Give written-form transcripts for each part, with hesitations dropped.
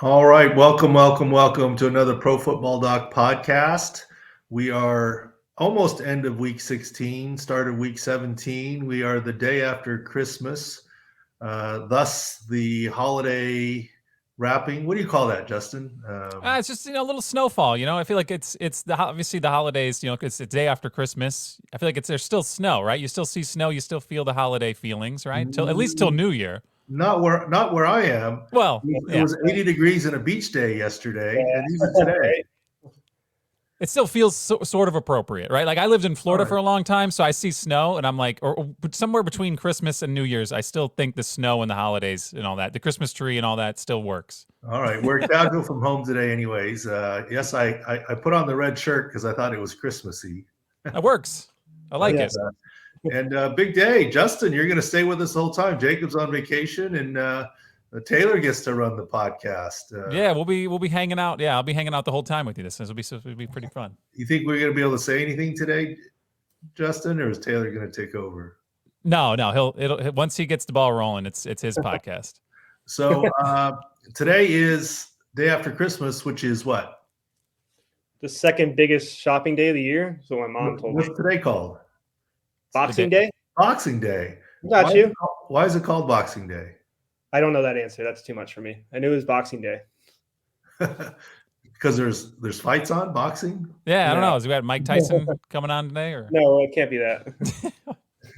All right, welcome to another Pro Football Doc podcast. We are almost end of week 16, start of week 17. We are the day after Christmas, thus the holiday wrapping. What do you call that, Justin? It's just a little snowfall. I feel like obviously the holidays. It's the day after Christmas. I feel like there's still snow, right? You still see snow. You still feel the holiday feelings, right? Till at least till Mm, New Year. not where I am. Well, It yeah, was 80 degrees and a beach day yesterday, Yeah, and even today. right. it still feels sort of appropriate, right? Like I lived in All Florida right. for a long time, so I see snow, and I'm like, or somewhere between Christmas and New Year's, I still think the snow and the holidays and all that, the Christmas tree and all that, still works. All right, we're casual from home today, anyways. Yes, I put on the red shirt because I thought it was Christmassy. It works. I like it. Yes. And big day, Justin. You're going to stay with us the whole time. Jacob's on vacation, and Taylor gets to run the podcast. Yeah, we'll be hanging out. Yeah, I'll be hanging out the whole time with you. It'll be pretty fun. You think we're going to be able to say anything today, Justin, or is Taylor going to take over? No, it'll once he gets the ball rolling, it's his podcast. So today is day after Christmas, which is what? The second biggest shopping day of the year. So my mom told me. What's today called? Boxing Day? Boxing Day. Got you. Why is it called Boxing Day? I don't know that answer. That's too much for me. I knew it was Boxing Day. Because there's fights on boxing. Yeah, I don't Yeah. know. Is we got Mike Tyson coming on today, or No, it can't be that.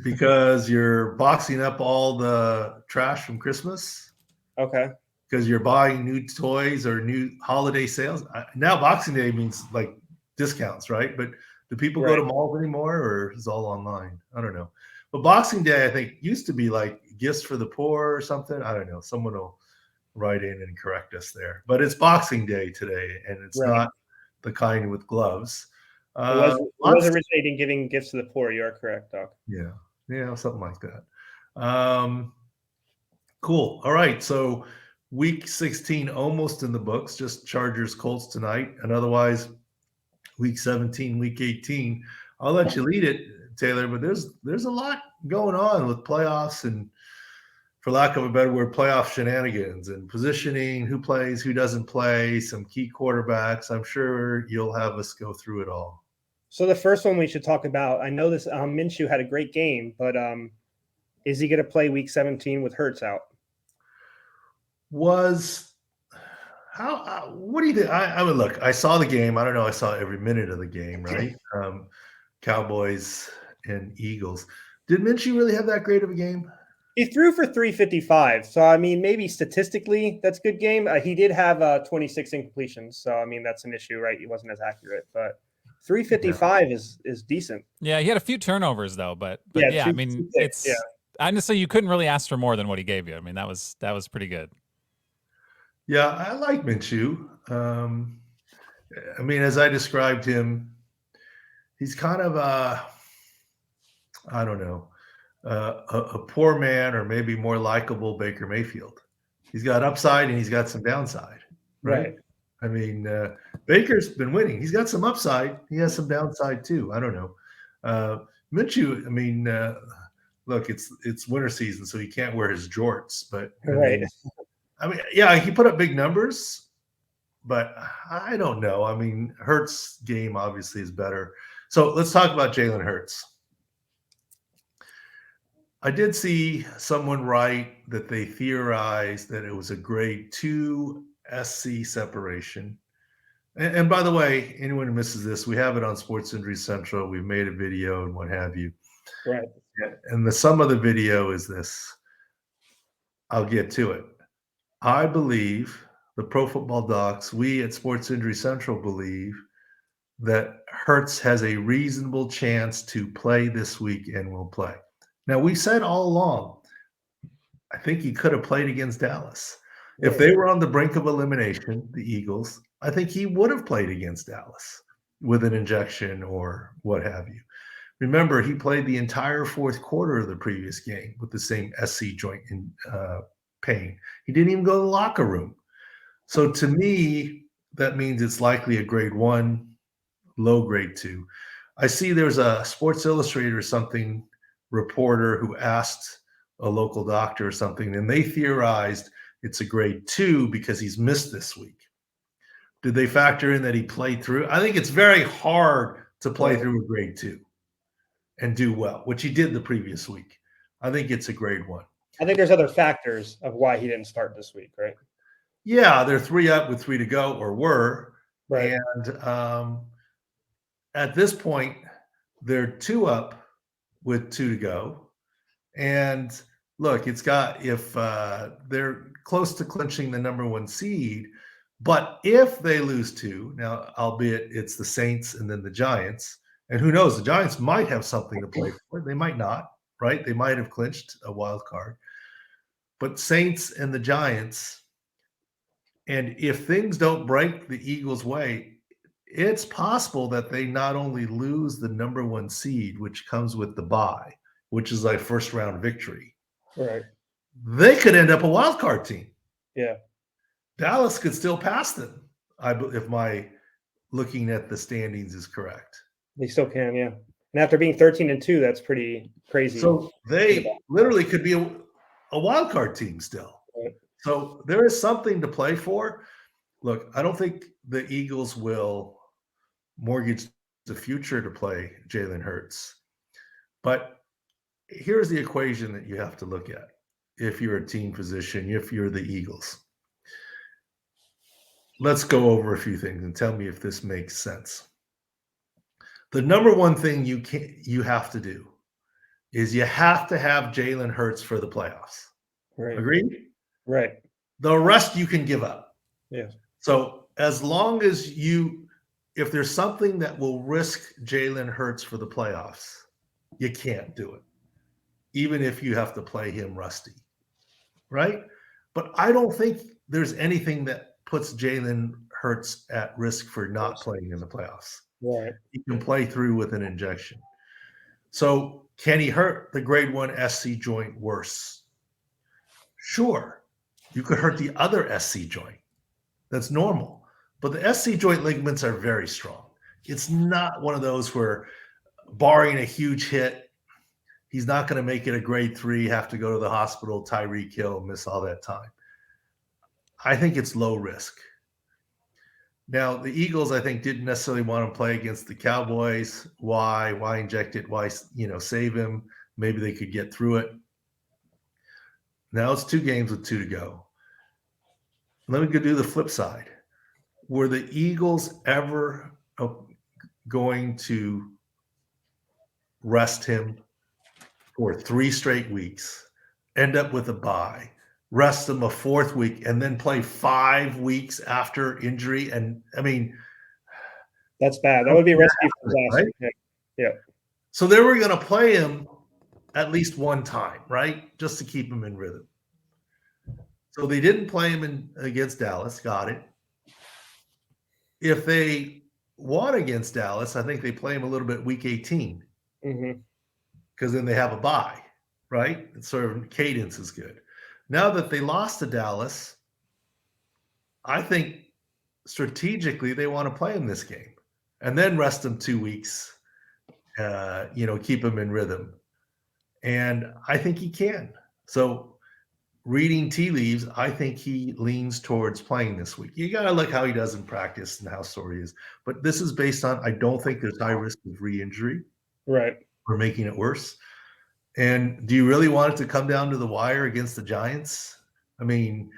Because you're boxing up all the trash from Christmas. Okay. Because you're buying new toys or new holiday sales. Now Boxing Day means like discounts, right? But do people go to malls anymore, or is it all online? I don't know. But Boxing Day, I think, used to be like gifts for the poor or something. I don't know. Someone will write in and correct us there. But it's Boxing Day today, and it's not the kind with gloves. It was originating giving gifts to the poor. You are correct, Doc. Yeah, something like that. Cool. All right, so week 16 almost in the books, just Chargers Colts tonight, and otherwise week 17, week 18. I'll let you lead it, Taylor, but there's a lot going on with playoffs and, for lack of a better word, playoff shenanigans and positioning, who plays, who doesn't play, some key quarterbacks. I'm sure you'll have us go through it all. So the first one we should talk about, I know this Minshew had a great game, but is he going to play week 17 with Hurts out? What do you think? I mean, look, I saw the game. I don't know. I saw every minute of the game, right? Cowboys and Eagles. Did Minshew really have that great of a game? He threw for 355. So, I mean, maybe statistically that's a good game. He did have 26 incompletions. So, I mean, that's an issue, right? He wasn't as accurate, but 355 is decent. Yeah, he had a few turnovers though, but yeah, I mean, honestly, you couldn't really ask for more than what he gave you. I mean, that was pretty good. Yeah, I like Minshew. I mean, as I described him, he's kind of I don't know, a poor man, or maybe more likable Baker Mayfield. He's got upside and he's got some downside, right? I mean, Baker's been winning. He's got some upside. He has some downside too. I don't know. Minshew, I mean, look, it's winter season, so he can't wear his jorts. But I mean, yeah, he put up big numbers, but I don't know. I mean, Hurts' game obviously is better. So let's talk about Jalen Hurts. I did see someone write that they theorized that it was a grade 2 SC separation. And by the way, anyone who misses this, we have it on Sports Injury Central. We've made a video and what have you. Right. And the sum of the video is this. I'll get to it. I believe, the Pro Football Docs, we at Sports Injury Central believe that Hurts has a reasonable chance to play this week and will play. Now, we said all along, I think he could have played against Dallas. If they were on the brink of elimination, the Eagles, I think he would have played against Dallas with an injection or what have you. Remember, he played the entire fourth quarter of the previous game with the same SC joint pain. He didn't even go to the locker room. So to me, that means it's likely a grade 1, low grade 2. I see there's a Sports Illustrated or something reporter who asked a local doctor or something, and they theorized it's a grade 2 because he's missed this week. Did they factor in that he played through? I think it's very hard to play through a grade 2 and do well, which he did the previous week. I think it's a grade 1. I think there's other factors of why he didn't start this week, right? Yeah, they're 3 up with 3 to go, or were. Right. And at this point, they're 2 up with 2 to go. And look, if they're close to clinching the number 1 seed, but if they lose 2, now, albeit it's the Saints and then the Giants, and who knows, the Giants might have something to play for. They might not, right? They might have clinched a wild card. But Saints and the Giants, and if things don't break the Eagles' way, it's possible that they not only lose the number 1 seed, which comes with the bye, which is like first round victory. Right. They could end up a wild card team. Yeah. Dallas could still pass them, if my looking at the standings is correct. They still can, yeah. And after being 13-2, that's pretty crazy. So they literally could be a wild card team still. Right. So there is something to play for. Look, I don't think the Eagles will mortgage the future to play Jalen Hurts. But here's the equation that you have to look at if you're a team physician, if you're the Eagles. Let's go over a few things and tell me if this makes sense. The number 1 thing you have to do is you have to have Jalen Hurts for the playoffs. Right. Agreed? Right. The rest you can give up. Yes. So as long as if there's something that will risk Jalen Hurts for the playoffs, you can't do it, even if you have to play him rusty, right? But I don't think there's anything that puts Jalen Hurts at risk for not playing in the playoffs. Right. He can play through with an injection. So can he hurt the grade 1 SC joint worse? Sure. You could hurt the other SC joint. That's normal. But the SC joint ligaments are very strong. It's not one of those where, barring a huge hit, he's not going to make it a grade 3, have to go to the hospital, Tyreek Hill, miss all that time. I think it's low risk. Now, the Eagles, I think, didn't necessarily want to play against the Cowboys. Why? Why inject it? Why, save him? Maybe they could get through it. Now it's 2 games with 2 to go. Let me go do the flip side. Were the Eagles ever going to rest him for 3 straight weeks, end up with a bye, rest him a 4th week, and then play 5 weeks after injury? And I mean, that's bad. That would be a recipe for disaster. Right? Yeah. So they were going to play him at least 1 time, right? Just to keep him in rhythm. So they didn't play him against Dallas. Got it. If they won against Dallas, I think they play him a little bit week 18. Because then they have a bye, right? It's sort of cadence is good. Now that they lost to Dallas, I think strategically they want to play him this game and then rest him 2 weeks, keep him in rhythm. And I think he can. So reading tea leaves, I think he leans towards playing this week. You got to look how he does in practice and how sore he is. But this is based on, I don't think there's high risk of re-injury. Right. Or making it worse. And do you really want it to come down to the wire against the Giants? I mean,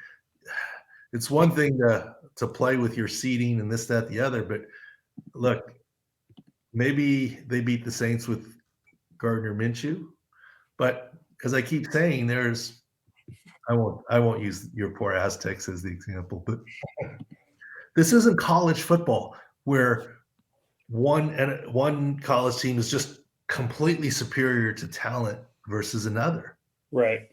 it's one thing to play with your seeding and this, that, the other. But look, maybe they beat the Saints with Gardner Minshew. But as I keep saying, I won't use your poor Aztecs as the example, but this isn't college football where one college team is just completely superior to talent versus another. Right.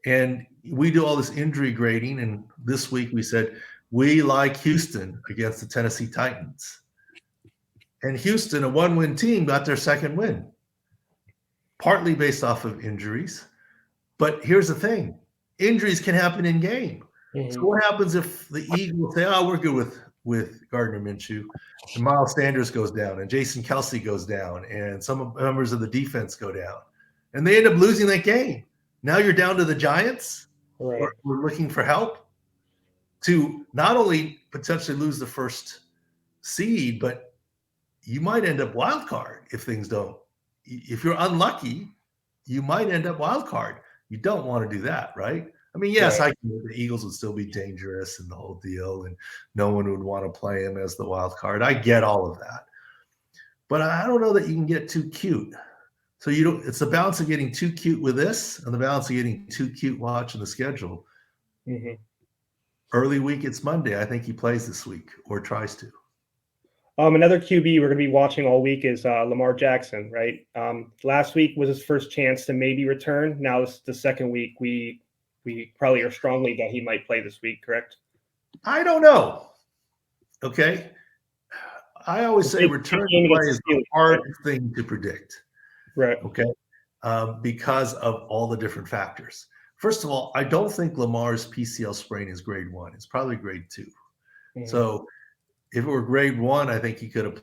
And we do all this injury grading, and this week we said we like Houston against the Tennessee Titans. And Houston, a 1-win team, got their 2nd win, partly based off of injuries. But here's the thing. Injuries can happen in game. So what happens if the Eagles say, we're good with Gardner Minshew, and Miles Sanders goes down, and Jason Kelsey goes down, and some members of the defense go down, and they end up losing that game? Now you're down to the Giants? Right. we're looking for help to not only potentially lose the first seed, but you might end up wild card if things don't. If you're unlucky, you might end up wild card. You don't want to do that, right? I mean, yes, Right. the Eagles would still be dangerous and the whole deal, and no one would want to play him as the wild card. I get all of that, but I don't know that you can get too cute. So you don't. It's the balance of getting too cute with this, and the balance of getting too cute watching the schedule. Mm-hmm. Early week, it's Monday. I think he plays this week or tries to. Another QB we're going to be watching all week is Lamar Jackson, right? Last week was his first chance to maybe return. Now this is the second week. We probably are strongly that he might play this week, correct? I don't know. Okay. I always say return to play is a hard thing to predict. Right. Okay. Because of all the different factors. First of all, I don't think Lamar's PCL sprain is grade 1. It's probably grade 2. Mm-hmm. So if it were grade 1, I think he could have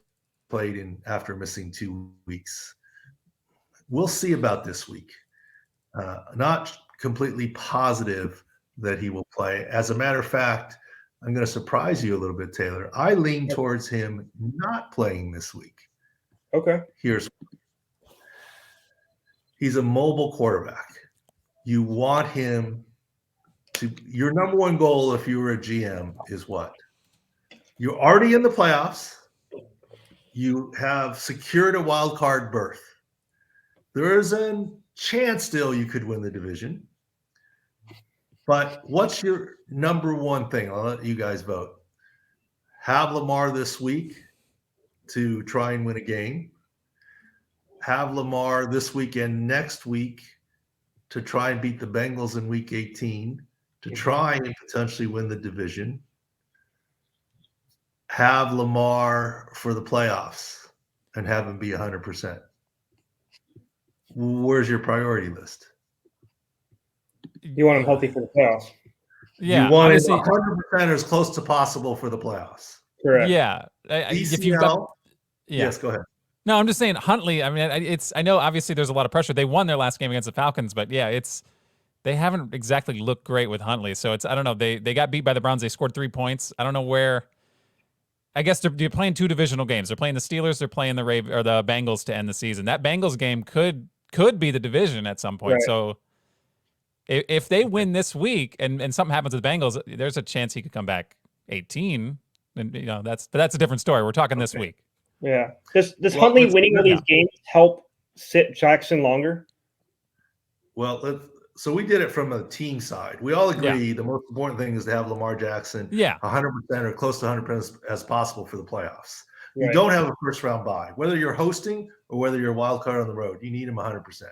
played after missing 2 weeks. We'll see about this week. Not completely positive that he will play. As a matter of fact, I'm going to surprise you a little bit, Taylor. I lean towards him not playing this week. Okay. He's a mobile quarterback. You want him to – your number one goal if you were a GM is what? You're already in the playoffs. You have secured a wild card berth. There is a chance still you could win the division. But what's your number one thing? I'll let you guys vote. Have Lamar this week to try and win a game. Have Lamar this weekend next week to try and beat the Bengals in week 18, to try and potentially win the division. Have Lamar for the playoffs and have him be 100%. Where's your priority list? You want him healthy for the playoffs. Yeah, you want him 100% or as close to possible for the playoffs. Correct. Yeah. If you've got, Yes, go ahead. No, I'm just saying Huntley. I mean, I know obviously there's a lot of pressure. They won their last game against the Falcons, but yeah, they haven't exactly looked great with Huntley. So I don't know. They got beat by the Browns. They scored 3 points. I don't know where. I guess they're playing 2 divisional games. They're playing the Steelers. They're playing the Bengals to end the season. That Bengals game could be the division at some point. Right. So if they win this week and something happens with the Bengals, there's a chance he could come back 18. And that's a different story. We're talking this week. Yeah. Does Huntley winning all these games help sit Jackson longer? Well, so we did it from a team side. We all agree the most important thing is to have Lamar Jackson 100% or close to 100% as possible for the playoffs. Right. You don't have a first-round bye. Whether you're hosting or whether you're a wild card on the road, you need him 100%.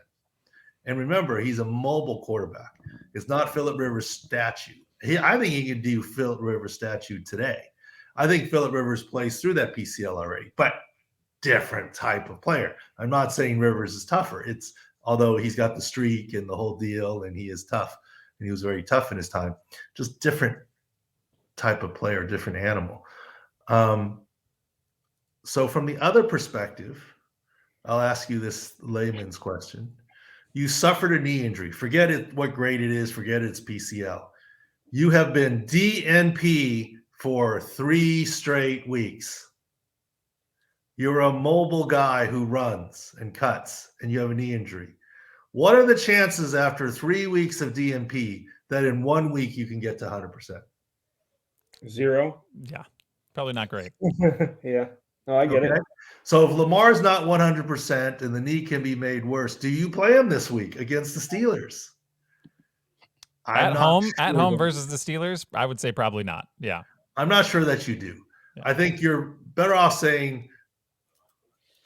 And remember, he's a mobile quarterback. It's not Phillip Rivers' statue. I think he could do Phillip Rivers' statue today. I think Phillip Rivers plays through that PCL already, but different type of player. I'm not saying Rivers is tougher. Although he's got the streak and the whole deal, and he is tough, and he was very tough in his time, just different type of player, different animal. So from the other perspective, I'll ask you this layman's question. You suffered a knee injury. Forget it, what grade it is. Forget it's PCL. You have been DNP for 3 straight weeks. You're a mobile guy who runs and cuts, and you have a knee injury. What are the chances after 3 weeks of DNP that in 1 week you can get to 100%? 0. Yeah, probably not great. Yeah, no, I get it. So if Lamar's not 100% and the knee can be made worse, do you play him this week against the Steelers? At home versus the Steelers, I would say probably not. Yeah. I'm not sure that you do. Yeah. I think you're better off saying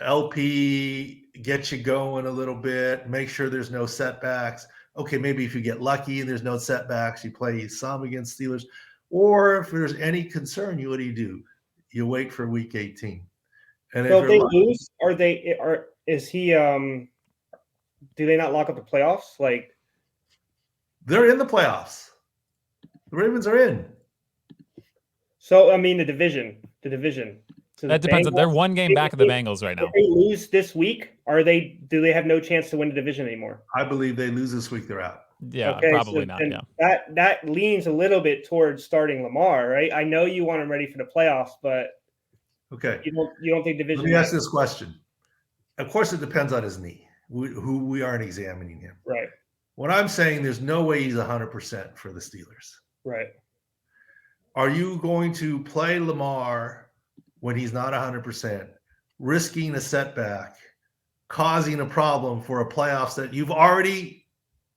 LP, get you going a little bit, make sure there's no setbacks. Okay, maybe if you get lucky and there's no setbacks, you play some against Steelers. Or if there's any concern, what do? You wait for week 18. And so if they lose, is he do they not lock up the playoffs? Like, they're in the playoffs. The Ravens are in. So I mean the division. So that depends. They're 1 game back of the Bengals right now. If they lose this week, do they have no chance to win the division anymore? I believe they lose this week, they're out. Yeah, Okay, probably so not. then Yeah. that leans a little bit towards starting Lamar, right? I know you want him ready for the playoffs, but Okay. you don't think Let division me ask matters. this question. Of course, it depends on his knee. We aren't examining him. Right, What I'm saying, there's no way he's 100% for the Steelers. right. Are you going to play Lamar when he's not 100%, risking a setback, causing a problem for a playoffs that you've already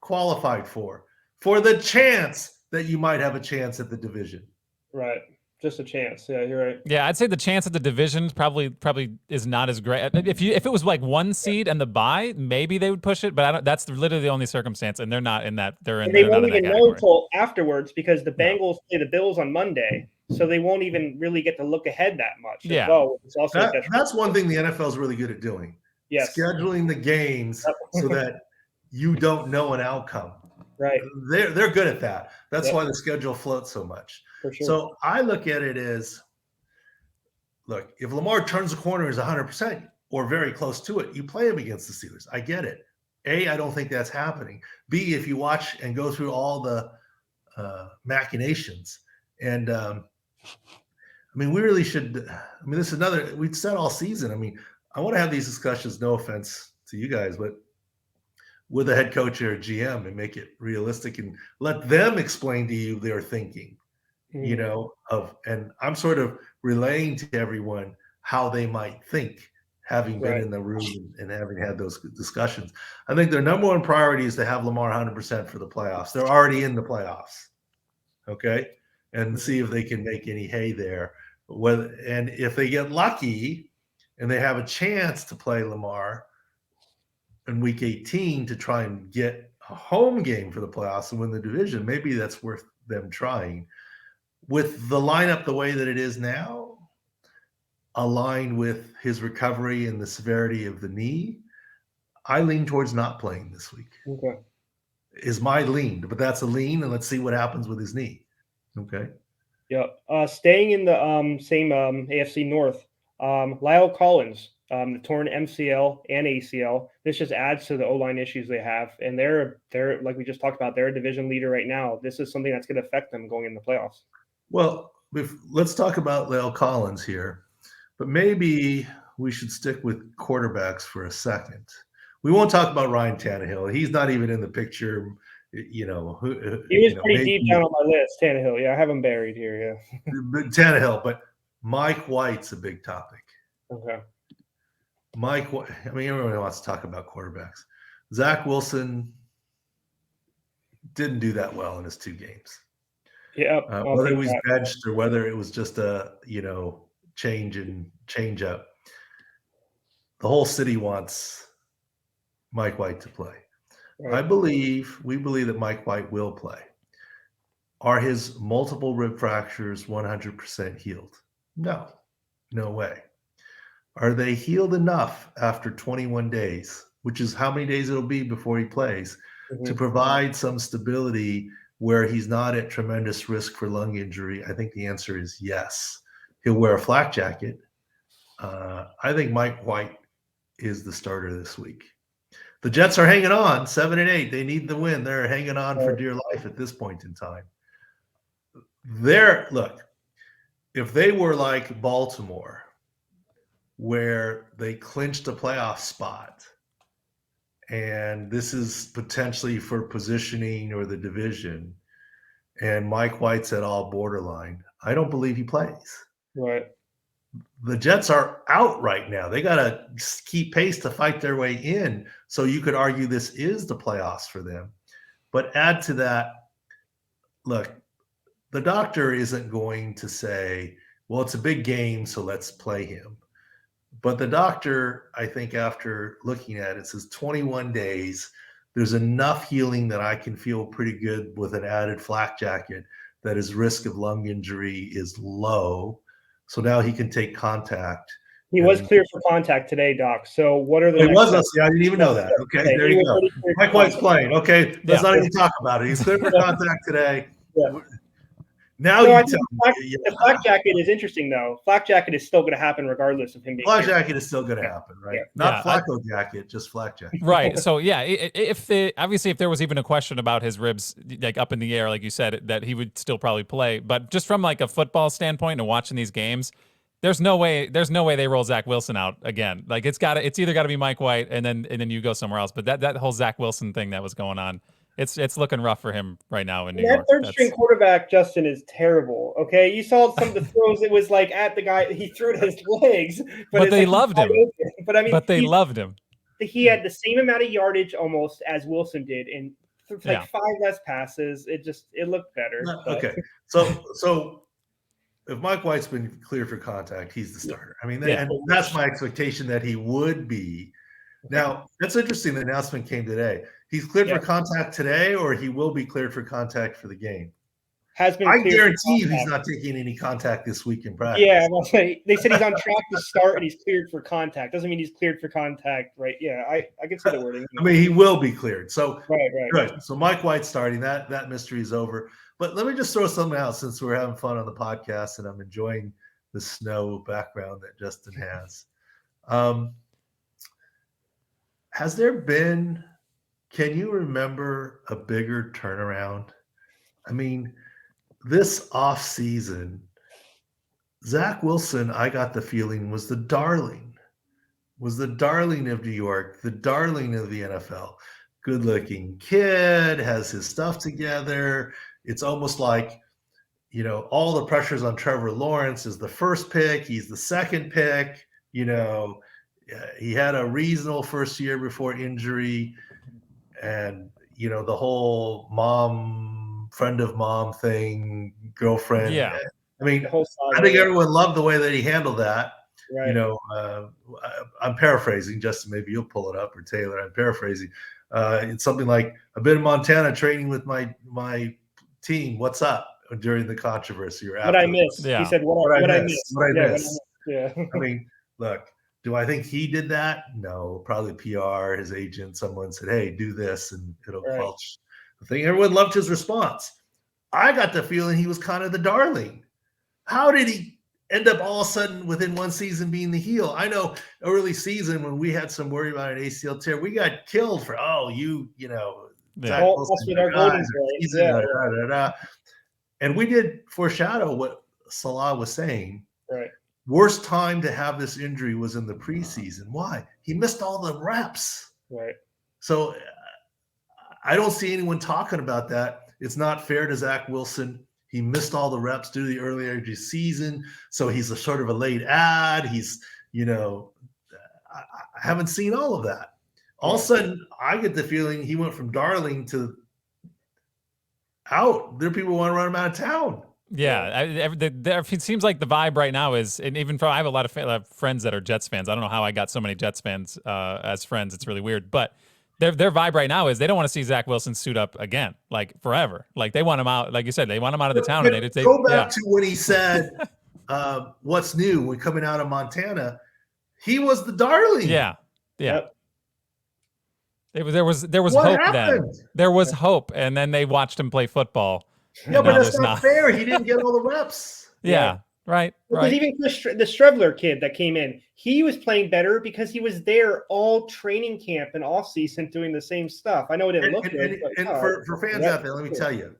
qualified for the chance that you might have a chance at the division? Right. Just a chance. Yeah, you're right. Yeah, I'd say the chance at the division probably is not as great. If it was like one seed and the bye, maybe they would push it. But I don't. That's literally the only circumstance, and they're not in that. And they They're not won't in that even know category. until afterwards because the No. Bengals play the Bills on Monday, so they won't even really get to look ahead that much. Yeah. As well. It's also That's one thing the NFL is really good at doing. yes. Scheduling the games so that you don't know an outcome. Right. They're good at that. That's Yep. why the schedule floats so much. For sure. So I look at it as, look, if Lamar turns the corner is 100% or very close to it, you play him against the Steelers. I get it. A, I don't think that's happening. B, if you watch and go through all the machinations, and I mean, we really should. I mean, this is another. We've said all season. I mean, I want to have these discussions. No offense to you guys, but with a head coach or a GM and make it realistic and let them explain to you their thinking. You know, and I'm sort of relaying to everyone how they might think, having been in the room and having had those discussions. I think their number one priority is to have Lamar 100% for the playoffs. They're already in the playoffs, okay, and see if they can make any hay there. And if they get lucky and they have a chance to play Lamar in Week 18 to try and get a home game for the playoffs and win the division, maybe that's worth them trying. With the lineup the way that it is now, aligned with his recovery and the severity of the knee, I lean towards not playing this week. Okay. Is my lean, but that's a lean, and let's see what happens with his knee. Okay. Yep. Staying in the same AFC North, Lyle Collins, the torn MCL and ACL. This just adds to the O-line issues they have, and they're like we just talked about. They're a division leader right now. This is something that's going to affect them going in the playoffs. Well, let's talk about Lyle Collins here, but maybe we should stick with quarterbacks for a second. We won't talk about Ryan Tannehill. He's not even in the picture. You know, he was pretty deep down on my list. Tannehill, yeah, I have him buried here. Yeah, Tannehill, but Mike White's a big topic. okay. Mike, I mean, everyone wants to talk about quarterbacks. Zach Wilson didn't do that well in his 2 games. Yeah, whether he was benched or whether it was just a change up, the whole city wants Mike White to play. Right. We believe that Mike White will play. Are his multiple rib fractures 100% healed? No way. Are they healed enough after 21 days, which is how many days it'll be before he plays, to provide some stability where he's not at tremendous risk for lung injury? I think the answer is yes. He'll wear a flak jacket. I think Mike White is the starter this week. The Jets are hanging on 7-8. They need the win. They're hanging on for dear life at this point in time. Look, if they were like Baltimore, where they clinched a playoff spot, and this is potentially for positioning or the division, and Mike White's at all borderline, I don't believe he plays. Right. The Jets are out right now. They got to keep pace to fight their way in. So you could argue this is the playoffs for them. But add to that, look, the doctor isn't going to say, well, it's a big game, so let's play him. But the doctor, I think after looking at it, says 21 days, there's enough healing that I can feel pretty good with an added flak jacket that his risk of lung injury is low. So now he can take contact. He was clear for contact today, Doc. So what are the next steps? I didn't even know that. Okay, there you go. Mike White's playing. Okay, let's not even talk about it. He's clear for contact today. Yeah. Now No, you I tell think me. the flak jacket is interesting, though. Flak jacket is still going to happen regardless of him being Flak cleared. jacket is still going to happen, right? Yeah. Not Yeah, Flacco jacket, just flak jacket. Right. So yeah, obviously if there was even a question about his ribs like up in the air, like you said, that he would still probably play. But just from like a football standpoint and watching these games, there's no way they roll Zach Wilson out again. Like it's either got to be Mike White and then you go somewhere else. But that whole Zach Wilson thing that was going on, it's looking rough for him right now in New York. That third string quarterback, Justin, is terrible. Okay, you saw some of the throws. It was like at the guy. He threw it his legs, but they loved him. But I mean, they loved him. He had the same amount of yardage almost as Wilson did, and like 5 less passes. It looked better. Okay, so if Mike White's been cleared for contact, he's the starter. I mean, and that's my expectation that he would be. Now, that's interesting. The announcement came today. He's cleared for contact today, or he will be cleared for contact for the game. Has been. I guarantee you he's not taking any contact this week in practice. Yeah, well, they said he's on track to start and he's cleared for contact. Doesn't mean he's cleared for contact, right? Yeah, I can see the wording. I mean, he will be cleared. So right. Good. So Mike White's starting. That mystery is over. But let me just throw something out since we're having fun on the podcast and I'm enjoying the snow background that Justin has. Has there been, can you remember a bigger turnaround? I mean, this offseason, Zach Wilson, I got the feeling, was the darling of New York, the darling of the NFL. Good-looking kid, has his stuff together. It's almost like, all the pressure's on Trevor Lawrence as the first pick. He's the second pick. He had a reasonable first year before injury. And, the whole friend of mom thing, girlfriend. Yeah. I mean, I think everyone loved the way that he handled that. Right. I'm paraphrasing. Justin, maybe you'll pull it up, or Taylor. I'm paraphrasing. It's something like, I've been in Montana training with my team. What's up? During the controversy or after. What I missed. Yeah. He said, what I missed. What I missed. Yeah. I mean, look, do I think he did that? No, probably PR, his agent, someone said, hey, do this, and it'll quelch the thing. Everyone loved his response. I got the feeling he was kind of the darling. How did he end up all of a sudden within one season being the heel? I know early season when we had some worry about an ACL tear, we got killed for, Zach Wilson, and we did foreshadow what Salah was saying. Right. Worst time to have this injury was in the preseason. Why? He missed all the reps. Right. So I don't see anyone talking about that. It's not fair to Zach Wilson. He missed all the reps due to the early energy season. So he's a sort of a late ad. He's, I haven't seen all of that. All of a sudden, I get the feeling he went from darling to out. There are people who want to run him out of town. Yeah, it seems like the vibe right now is, and even I have a lot of friends that are Jets fans. I don't know how I got so many Jets fans as friends. It's really weird, but their vibe right now is they don't want to see Zach Wilson suit up again, like forever. Like they want him out, like you said, they want him out of the town. And they go back to when he said, "What's new?" When coming out of Montana, he was the darling. Yeah. Yep. There was What hope happened? then. There was hope, and then they watched him play football. Yeah, but that's not fair. He didn't get all the reps. Yeah, right. Because even the Strevler kid that came in, he was playing better because he was there all training camp and off season doing the same stuff. I know it didn't look good. And for fans out there, let me tell you,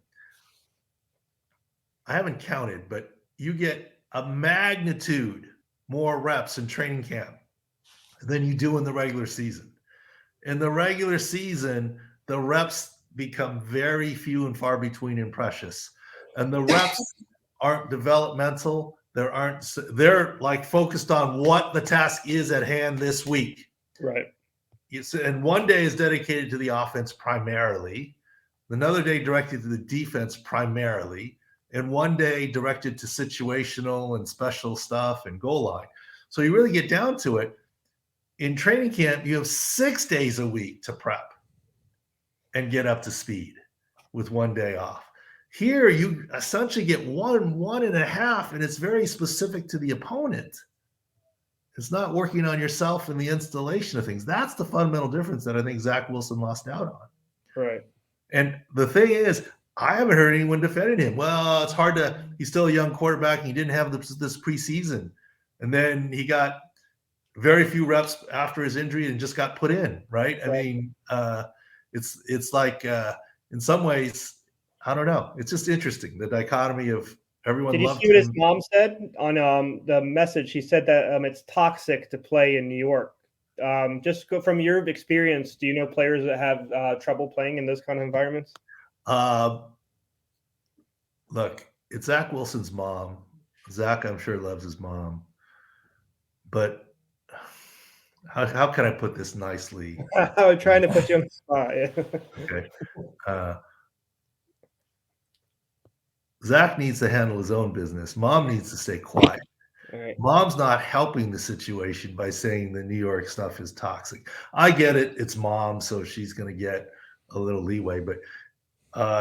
I haven't counted, but you get a magnitude more reps in training camp than you do in the regular season. In the regular season, the reps become very few and far between and precious. And the reps aren't developmental. They're like focused on what the task is at hand this week. Right. And one day is dedicated to the offense primarily. Another day directed to the defense primarily. And one day directed to situational and special stuff and goal line. So you really get down to it. In training camp, you have 6 days a week to prep and get up to speed with one day off. Here, you essentially get 1.5, and it's very specific to the opponent. It's not working on yourself and the installation of things. That's the fundamental difference that I think Zach Wilson lost out on. Right. And the thing is, I haven't heard anyone defending him. Well, it's hard to. He's still a young quarterback, and he didn't have this preseason, and then he got very few reps after his injury and just got put in. Right? I mean, it's like in some ways, I don't know. It's just interesting, the dichotomy of everyone. Did you loved see what his him. mom said on the message? She said that it's toxic to play in New York. Just go from your experience. Do you know players that have trouble playing in those kind of environments? Look, it's Zach Wilson's mom. Zach, I'm sure, loves his mom. But how can I put this nicely? I'm trying to put you on the spot. Yeah. Okay. Zach needs to handle his own business. Mom needs to stay quiet. Right. Mom's not helping the situation by saying the New York stuff is toxic. I get it. It's mom, so she's going to get a little leeway. But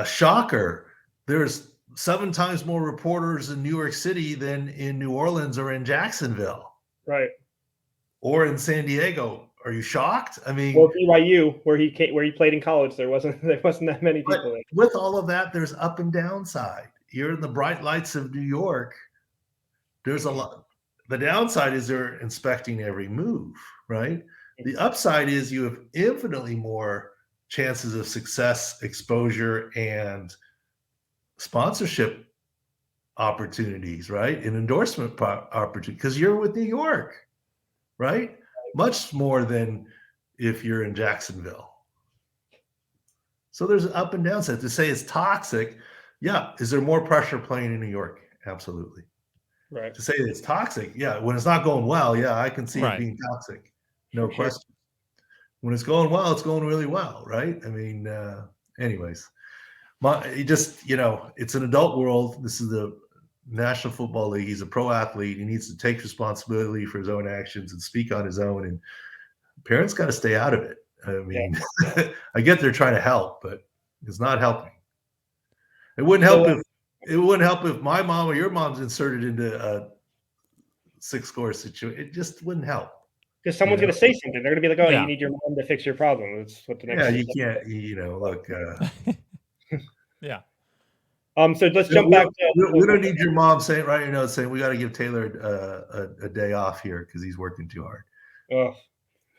shocker, there's 7 times more reporters in New York City than in New Orleans or in Jacksonville. Right. Or in San Diego. Are you shocked? I mean, well, BYU, where he played in college, there wasn't that many people there. With all of that, there's up and downside. You're in the bright lights of New York. There's a lot. The downside is they're inspecting every move, right? The upside is you have infinitely more chances of success, exposure, and sponsorship opportunities, right? And endorsement opportunity, because you're with New York, right? Much more than if you're in Jacksonville. So there's an up and downside. To say it's toxic, yeah. Is there more pressure playing in New York? Absolutely. Right. To say it's toxic, yeah. When it's not going well, yeah, I can see it being toxic. No question. When it's going well, it's going really well, right? I mean, anyways, it's an adult world. This is the National Football League. He's a pro athlete. He needs to take responsibility for his own actions and speak on his own. And parents got to stay out of it. I mean, I get they're trying to help, but it's not helping. It wouldn't help if my mom or your mom's inserted into a 6-score situation. It just wouldn't help. Because someone's going to say something. They're going to be like, "Oh, you need your mom to fix your problem." That's what the next. Yeah, you can't. Look. Yeah. So let's jump back to. We don't need your mom saying we got to give Taylor a day off here because he's working too hard. Oh,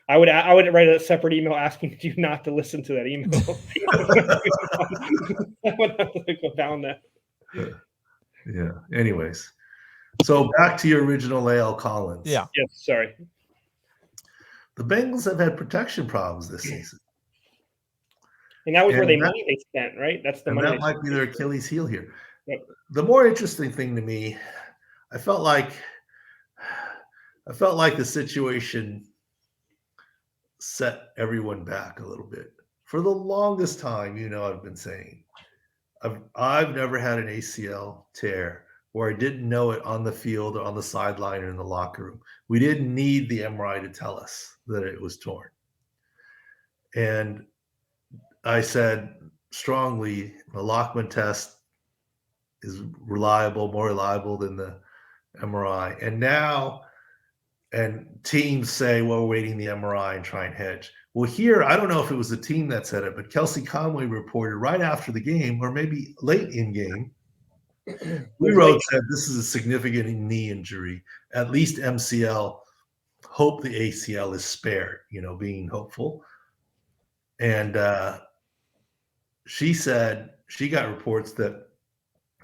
I would write a separate email asking you not to listen to that email. I would have to go down that. Yeah. Anyways, so back to your original Lael Collins. Yeah. Yes. Sorry. The Bengals have had protection problems this season. And that was where money they spent, right? That's the money. That might be their Achilles heel here. Yep. The more interesting thing to me, I felt like the situation set everyone back a little bit. For the longest time, I've been saying, I've never had an ACL tear where I didn't know it on the field or on the sideline or in the locker room. We didn't need the MRI to tell us that it was torn. And I said strongly, the Lockman test is more reliable than the MRI. And teams say, well, we're waiting the MRI and try and hedge. Well, here, I don't know if it was the team that said it, but Kelsey Conway reported right after the game, or maybe late in game, we wrote said this is a significant knee injury, at least MCL. Hope the ACL is spared, being hopeful. And she said she got reports that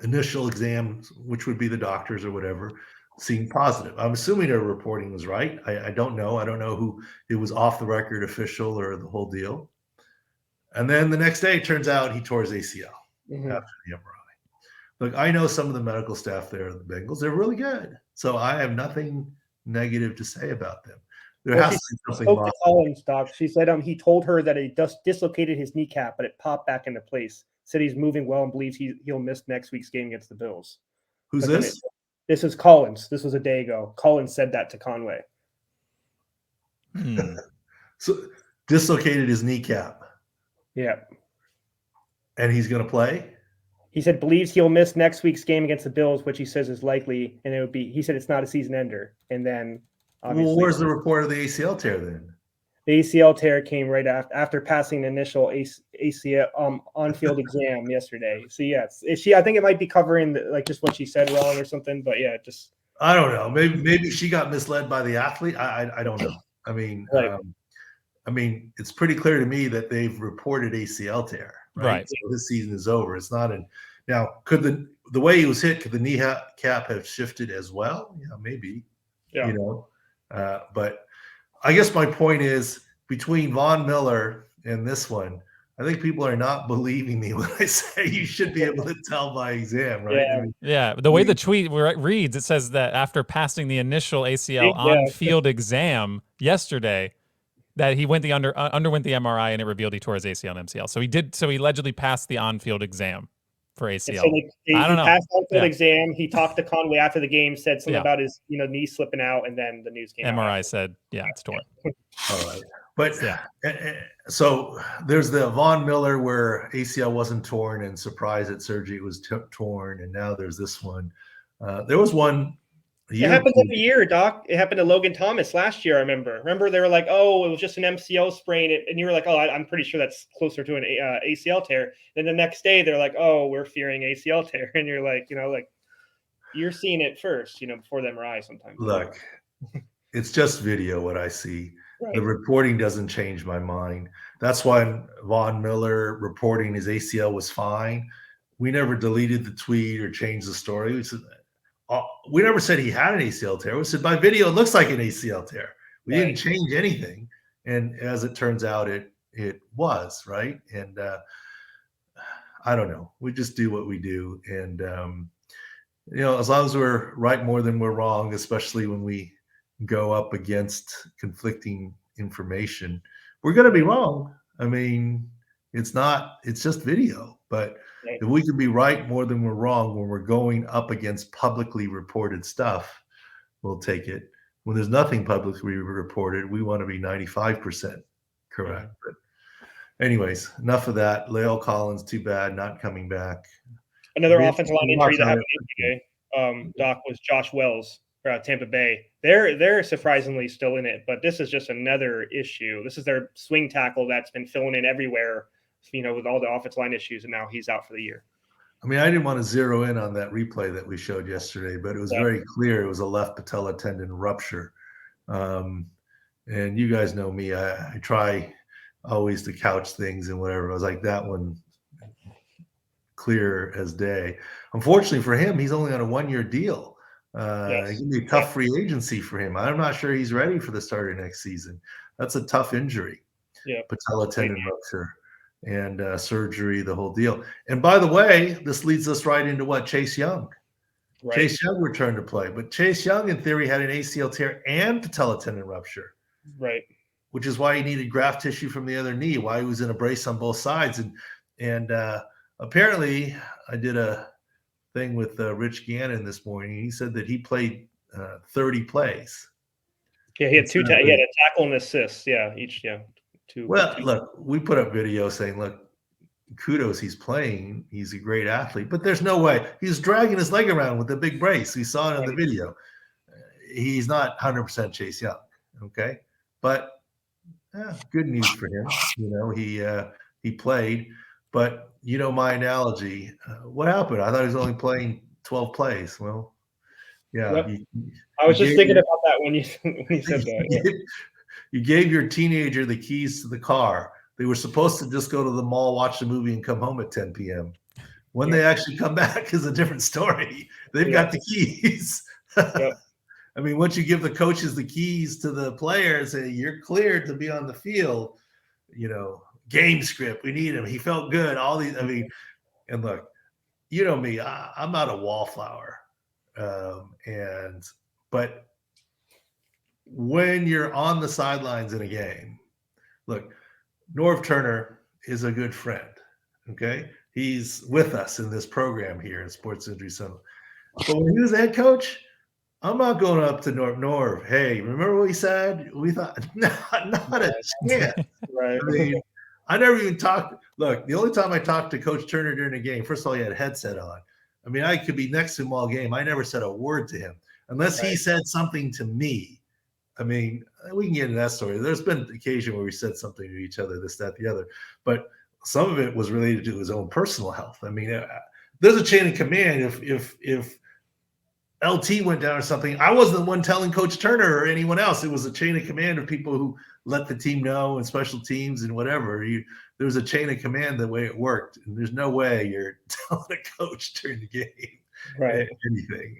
initial exams, which would be the doctors or whatever, seemed positive. I'm assuming her reporting was right. I don't know. I don't know who it was, off the record official or the whole deal. And then the next day, it turns out he tore his ACL after the MRI. Look, I know some of the medical staff there at the Bengals. They're really good. So I have nothing negative to say about them. There has to be something spoke to Collins, Doc. She said he told her that he just dislocated his kneecap, but it popped back into place. Said he's moving well and believes he'll miss next week's game against the Bills. Who's this? This is Collins. This was a day ago. Collins said that to Conway. So dislocated his kneecap. Yeah. And he's going to play? He said believes he'll miss next week's game against the Bills, which he says is likely, and he said it's not a season ender. And then where's the report of the ACL tear then? The ACL tear came right after passing the initial ACL on-field exam yesterday. So yeah, I think it might be covering like just what she said wrong or something. But yeah, just I don't know. Maybe she got misled by the athlete. I don't know. I mean, right. It's pretty clear to me that they've reported ACL tear, right? So this season is over. It's not in now. Could the way he was hit, could the kneecap have shifted as well? Yeah, maybe. Yeah. You know, but I guess my point is between Von Miller and this one, I think people are not believing me when I say you should be able to tell by exam, right? Yeah. I mean, Yeah, the way the tweet reads, it says that after passing the initial ACL on-field exam yesterday, that he underwent the MRI and it revealed he tore his ACL and MCL. So he allegedly passed the on-field exam for ACL. So I don't know. He passed the on-field exam. He talked to Conway after the game, said something about his knee slipping out, and then the news came out. MRI said, it's torn. All right. But so there's the Von Miller where ACL wasn't torn and surprise at surgery it was torn, and now there's this one. There was one. It happens every year, Doc. It happened to Logan Thomas last year. I remember. Remember, they were like, "Oh, it was just an MCL sprain," and you were like, "Oh, I'm pretty sure that's closer to an ACL tear." Then the next day, they're like, "Oh, we're fearing ACL tear," and you're like, you're seeing it first, before the MRI. Sometimes. Look, it's just video. What I see, the reporting doesn't change my mind. That's why Von Miller reporting his ACL was fine. We never deleted the tweet or changed the story. We never said he had an ACL tear. We said by video, it looks like an ACL tear. We didn't change anything. And as it turns out, it was, right? And I don't know. We just do what we do. And, as long as we're right more than we're wrong, especially when we go up against conflicting information, we're going to be wrong. I mean, it's just video. But if we can be right more than we're wrong when we're going up against publicly reported stuff, we'll take it. When there's nothing publicly reported, we want to be 95% correct. But anyways, enough of that. Lyle Collins, too bad, not coming back. Another offensive line injury that happened yesterday, Doc, was Josh Wells for Tampa Bay. They're surprisingly still in it, but this is just another issue. This is their swing tackle that's been filling in everywhere, with all the offensive line issues, and now he's out for the year. I mean, I didn't want to zero in on that replay that we showed yesterday, but it was very clear it was a left patella tendon rupture. And you guys know me. I try always to couch things and whatever. I was like, that one clear as day. Unfortunately for him, he's only on a 1-year deal. It's going to be a tough free agency for him. I'm not sure he's ready for the start of next season. That's a tough injury. Patella tendon rupture. And surgery, the whole deal. And by the way, this leads us right into what? Chase Young. Chase Young returned to play. But Chase Young, in theory, had an ACL tear and patella tendon rupture. Right. Which is why he needed graft tissue from the other knee, why he was in a brace on both sides. And apparently, I did a thing with Rich Gannon this morning. He said that he played 30 plays. Yeah, he had he had a tackle and assist. Yeah, each, Well, look, we put up video saying, look, kudos, he's playing. He's a great athlete. But there's no way. He's dragging his leg around with the big brace. We saw it in the video. He's not 100% Chase Young, okay? But good news for him. He played. But my analogy, what happened? I thought he was only playing 12 plays. Well, yeah. I was just thinking about that when you said that. Yeah. You gave your teenager the keys to the car. They were supposed to just go to the mall, watch the movie, and come home at 10 p.m. When they actually come back is a different story. They've got the keys. I mean, once you give the coaches the keys to the players, you're cleared to be on the field. Game script, we need him. He felt good. All these, and look, you know me, I'm not a wallflower. But when you're on the sidelines in a game, look, Norv Turner is a good friend. Okay. He's with us in this program here at Sports Injury Center. But when he was head coach, I'm not going up to Norv. Hey, remember what he said? We thought, not a chance. Right. I never even talked. Look, the only time I talked to Coach Turner during the game, first of all, he had a headset on. I could be next to him all game. I never said a word to him unless he said something to me I mean, we can get into that story. There's been occasion where we said something to each other, this, that, the other, but some of it was related to his own personal health. I mean, there's a chain of command. If LT went down or something, I wasn't the one telling Coach Turner or anyone else. It was a chain of command of people who let the team know, and special teams and whatever. There was a chain of command the way it worked, and there's no way you're telling a coach during the game, right? Anything.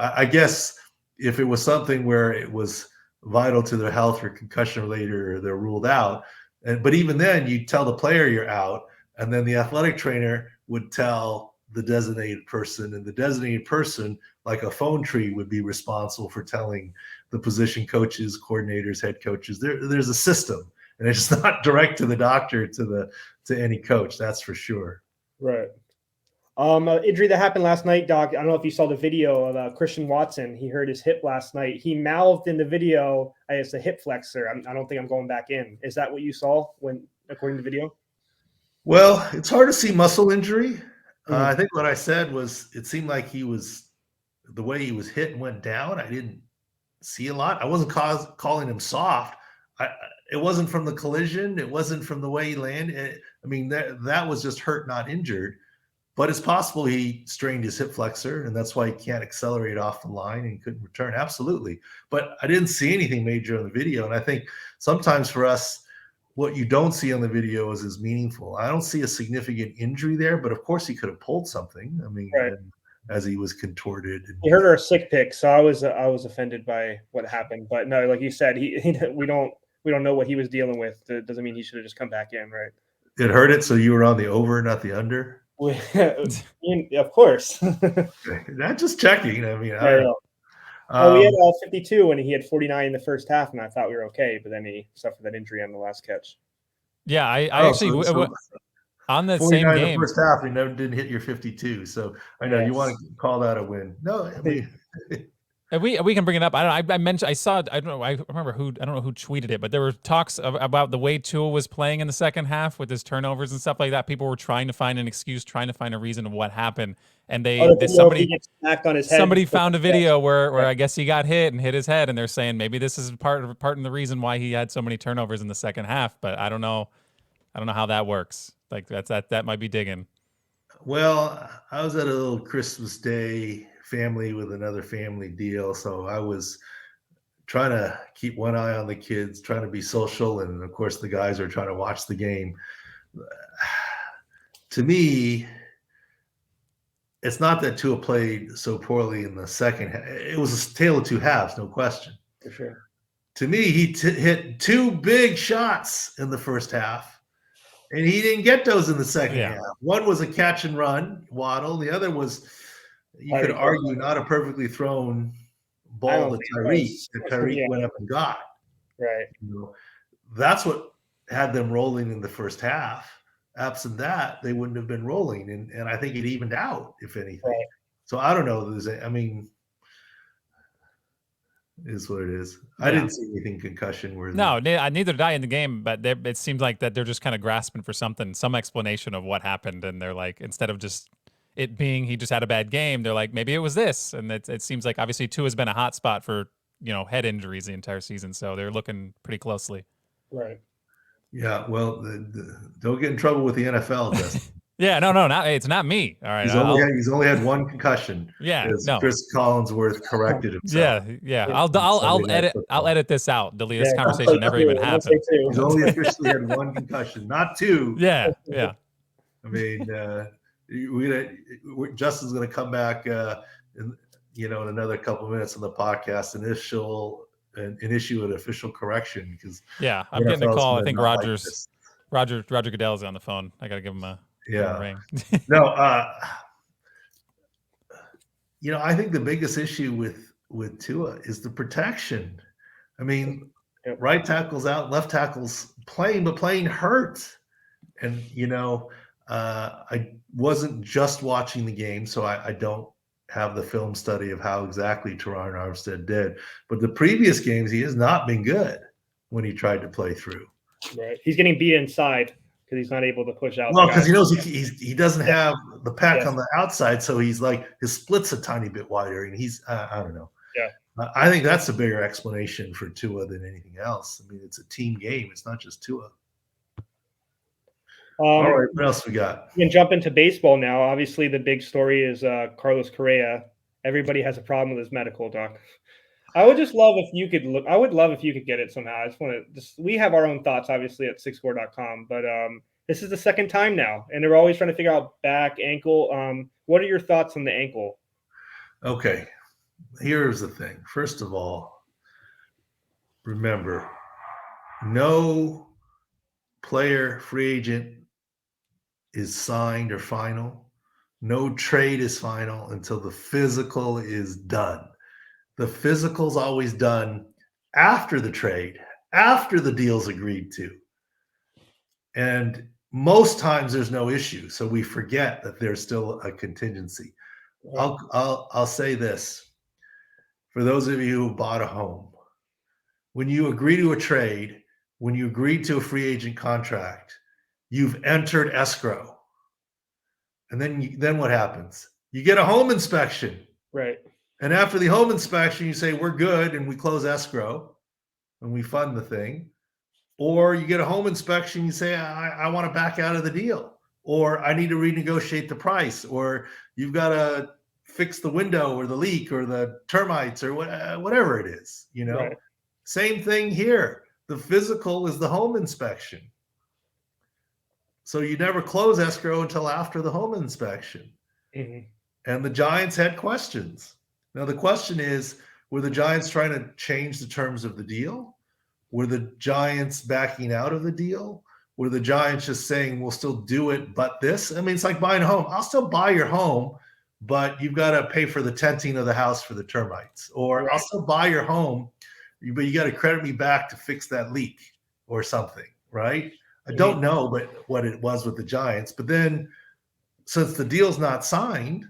I guess if it was something where it was vital to their health or concussion related, or they're ruled out, but even then, you tell the player you're out, and then the athletic trainer would tell the designated person, and the designated person, like a phone tree, would be responsible for telling the position coaches, coordinators, head coaches. There's a system, and it's not direct to the doctor, to any coach. That's for sure. Right. Injury that happened last night, Doc. I don't know if you saw the video of Christian Watson. He hurt his hip last night. He mouthed in the video, "It's a hip flexor. I don't think I'm going back in." Is that what you saw according to the video? Well, it's hard to see muscle injury. I think what I said was it seemed like the way he was hit and went down, I didn't see a lot. I wasn't calling him soft. It wasn't from the collision. It wasn't from the way he landed. I mean, that was just hurt, not injured. But it's possible he strained his hip flexor, and that's why he can't accelerate off the line and couldn't return. Absolutely. But I didn't see anything major on the video. And I think sometimes for us, what you don't see on the video is meaningful. I don't see a significant injury there, but of course he could have pulled something. I mean, right. As he was contorted. He hurt our sick pick, so I was offended by what happened. But no, like you said, we don't know what he was dealing with. That doesn't mean he should have just come back in, right? It hurt it, so you were on the over, not the under. Of course. Not just checking. I mean, I know. We had 52 and he had 49 in the first half, and I thought we were okay, but then he suffered that injury on the last catch. Yeah, I actually on that same game. In the first half, we didn't hit your 52, so I know you want to call that a win. No, I mean. We can bring it up. I mentioned, I saw, I don't know who tweeted it, but there were talks about the way Tua was playing in the second half with his turnovers and stuff like that. People were trying to find an excuse, trying to find a reason of what happened, and somebody gets smacked on his head. Somebody found a video where I guess he got hit and hit his head, and they're saying maybe this is part of the reason why he had so many turnovers in the second half. But I don't know how that works. Like that might be digging. Well, I was at a little Christmas Day family with another family deal, so I was trying to keep one eye on the kids, trying to be social, and of course the guys are trying to watch the game. To me, it's not that Tua played so poorly in the second half. It was a tale of two halves, no question. For sure. To me, he hit two big shots in the first half, and he didn't get those in the second half. One was a catch and run, Waddle. The other was, you could argue, not a perfectly thrown ball to Tyreek that Tyreek went up and got. Right. That's what had them rolling in the first half. Absent that, they wouldn't have been rolling, and I think it evened out, if anything. Right. So I don't know. Is what it is. I didn't see anything concussion worthy. No, neither did I in the game, but it seems like that they're just kind of grasping for something, some explanation of what happened, and they're like, instead of just it being he just had a bad game, they're like, maybe it was this. And it seems like obviously Tua has been a hot spot for head injuries the entire season, so they're looking pretty closely. Right. Yeah, well, don't get in trouble with the NFL, Justin. Yeah, no, it's not me. All right, he's only had one concussion. Yeah, Chris Collinsworth corrected himself. Yeah. I'll edit this out. Delete this conversation never even happened. He's only officially had one concussion, not two. Yeah. I mean, Justin's going to come back in another couple of minutes on the podcast and issue an official correction, because I'm getting a call. I think Roger Goodell is on the phone. I got to give him a ring. No, I think the biggest issue with Tua is the protection. I mean, right tackle's out, left tackle's playing, but playing hurt. And I wasn't just watching the game, so I don't have the film study of how exactly Teron Armstead did. But the previous games, he has not been good when he tried to play through. Right. He's getting beat inside because he's not able to push out. Well, because he knows he doesn't have the pack on the outside, so he's like, his split's a tiny bit wider, and he's I don't know. Yeah. I think that's a bigger explanation for Tua than anything else. I mean, it's a team game. It's not just Tua. All right, what else we got? We can jump into baseball now. Obviously, the big story is Carlos Correa. Everybody has a problem with his medical, Doc. I would just love if you could look. I would love if you could get it somehow. I just want to. We have our own thoughts, obviously, at 64.com, but this is the second time now, and they're always trying to figure out back, ankle. What are your thoughts on the ankle? Okay, here's the thing. First of all, remember, no player, free agent is signed or final. No trade is final until the physical is done. The physical's always done after the trade, after the deal's agreed to. And most times there's no issue. So we forget that there's still a contingency. I'll say this. For those of you who bought a home, when you agree to a trade, when you agree to a free agent contract, you've entered escrow. And then what happens? You get a home inspection. Right. And after the home inspection, you say, we're good, and we close escrow and we fund the thing. Or you get a home inspection, you say, I want to back out of the deal. Or I need to renegotiate the price. Or you've got to fix the window or the leak or the termites or whatever it is, you know. Right. Same thing here. The physical is the home inspection. So you never close escrow until after the home inspection. Mm-hmm. And the Giants had questions. Now, the question is, were the Giants trying to change the terms of the deal? Were the Giants backing out of the deal? Were the Giants just saying, we'll still do it, but this? I mean, it's like buying a home. I'll still buy your home, but you've got to pay for the tenting of the house for the termites. Or Right. I'll still buy your home, but you got to credit me back to fix that leak or something, right? I don't know but what it was with the Giants. But then since the deal's not signed,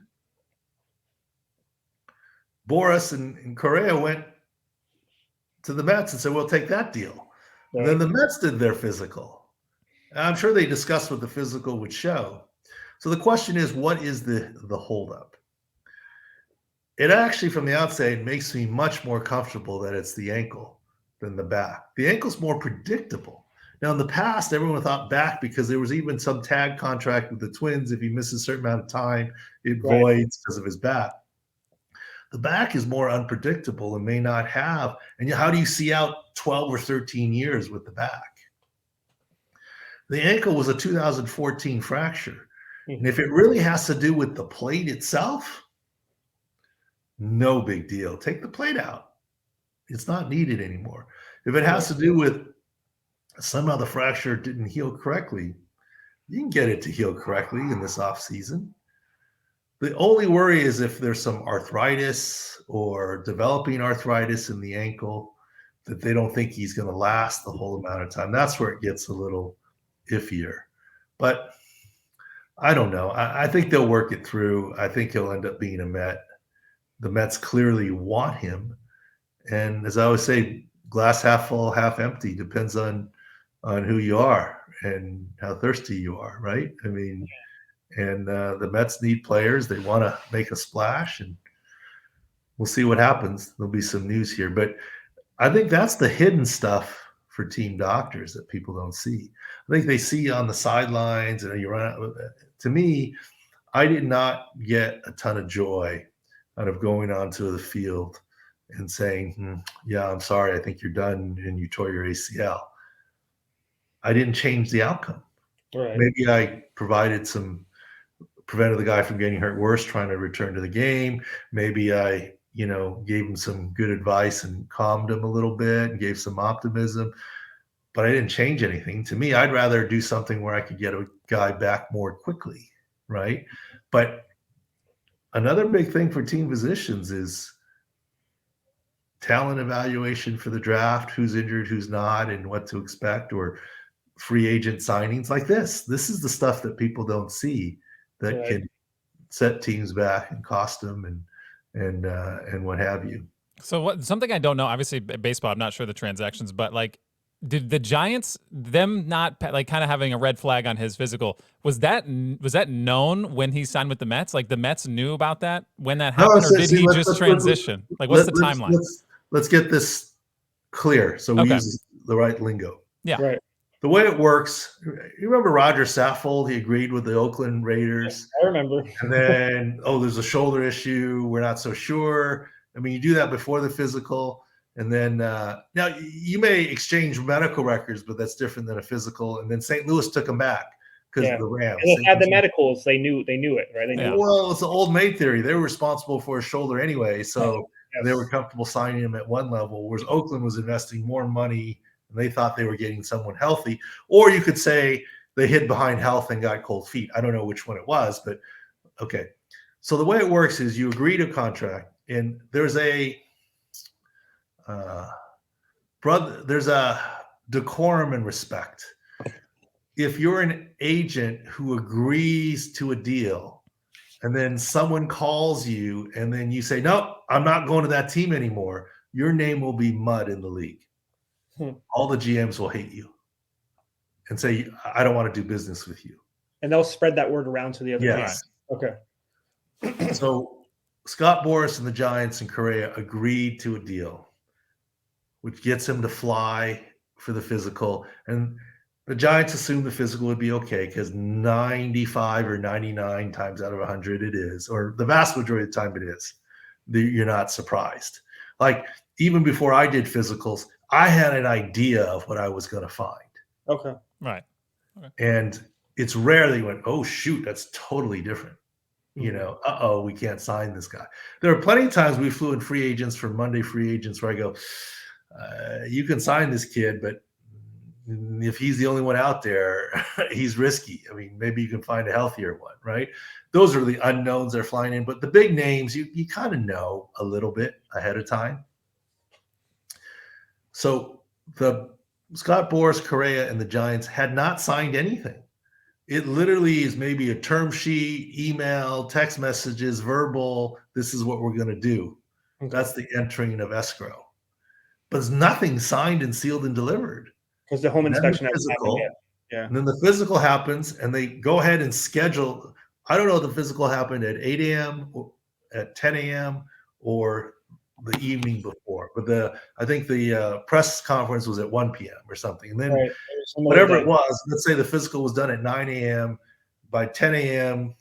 Boris and Correa went to the Mets and said, we'll take that deal. Right. And then the Mets did their physical. And I'm sure they discussed what the physical would show. So the question is, what is the holdup? It actually, from the outside, makes me much more comfortable that it's the ankle than the back. The ankle's more predictable. Now, in the past, everyone thought back because there was even some tag contract with the Twins. If he misses a certain amount of time, it voids because of his back. The back is more unpredictable and may not have. And how do you see out 12 or 13 years with the back? The ankle was a 2014 fracture. And if it really has to do with the plate itself, no big deal. Take the plate out. It's not needed anymore. If it has to do with somehow the fracture didn't heal correctly, you can get it to heal correctly in this offseason. The only worry is if there's some arthritis or developing arthritis in the ankle that they don't think he's going to last the whole amount of time. That's where it gets a little iffier. But I don't know. I think they'll work it through. I think he'll end up being a Met. The Mets clearly want him. And as I always say, glass half full, half empty, depends on who you are and how thirsty you are, right? I mean, and the Mets need players. They want to make a splash, and we'll see what happens. There'll be some news here. But I think that's the hidden stuff for team doctors that people don't see. I think they see on the sidelines, and you run out. To me, I did not get a ton of joy out of going onto the field and saying, yeah, I'm sorry, I think you're done, and you tore your ACL. I didn't change the outcome. Right. Maybe I prevented the guy from getting hurt worse, trying to return to the game. Maybe I, gave him some good advice and calmed him a little bit and gave some optimism, but I didn't change anything. To me, I'd rather do something where I could get a guy back more quickly, right? But another big thing for team physicians is talent evaluation for the draft, who's injured, who's not, and what to expect, or free agent signings like this. This is the stuff that people don't see that can set teams back and cost them and what have you. So something I don't know, obviously baseball, I'm not sure the transactions, but like did the Giants, them not like kind of having a red flag on his physical, was that known when he signed with the Mets? Like the Mets knew about that when that happened, or did he just transition? Like, what's the timeline? Let's get this clear so we use the right lingo. Yeah. Right. The way it works, you remember Roger Saffold? He agreed with the Oakland Raiders. I remember. And then, there's a shoulder issue. We're not so sure. I mean, you do that before the physical. And then now you may exchange medical records, but that's different than a physical. And then St. Louis took him back because of the Rams. And they had the medicals. They knew it, right? They knew Well, it's the old maid theory. They were responsible for his shoulder anyway. So they were comfortable signing him at one level, whereas Oakland was investing more money and they thought they were getting someone healthy. Or you could say they hid behind health and got cold feet. I don't know which one it was, but okay. So the way it works is you agree to a contract, and there's a there's a decorum and respect. If you're an agent who agrees to a deal and then someone calls you and then you say, no, I'm not going to that team anymore, your name will be mud in the league. All the GMs will hate you and say, I don't want to do business with you. And they'll spread that word around to the other Yes. teams. Okay. So Scott Boras and the Giants and Correa agreed to a deal, which gets him to fly for the physical. And the Giants assumed the physical would be okay because 95 or 99 times out of 100 it is, or the vast majority of the time it is. You're not surprised. Like even before I did physicals, I had an idea of what I was going to find. Okay. Right. Okay. And it's rare that you went, oh, shoot, that's totally different. You know, we can't sign this guy. There are plenty of times we flew in free agents for Monday free agents where I go, you can sign this kid, but if he's the only one out there, he's risky. I mean, maybe you can find a healthier one, right? Those are the unknowns they're flying in. But the big names, you kind of know a little bit ahead of time. So the Scott Boras, Correa, and the Giants had not signed anything. It literally is maybe a term sheet, email, text messages, verbal. This is what we're going to do. Okay. That's the entering of escrow. But there's nothing signed and sealed and delivered. Because the home inspection hasn't happened yet. Yeah. And then the physical happens, and they go ahead and schedule. I don't know if the physical happened at 8 a.m., or at 10 a.m., or the evening before. But I think the press conference was at 1 p.m. or something. And then whatever it was, let's say the physical was done at 9 a.m. By 10 a.m.,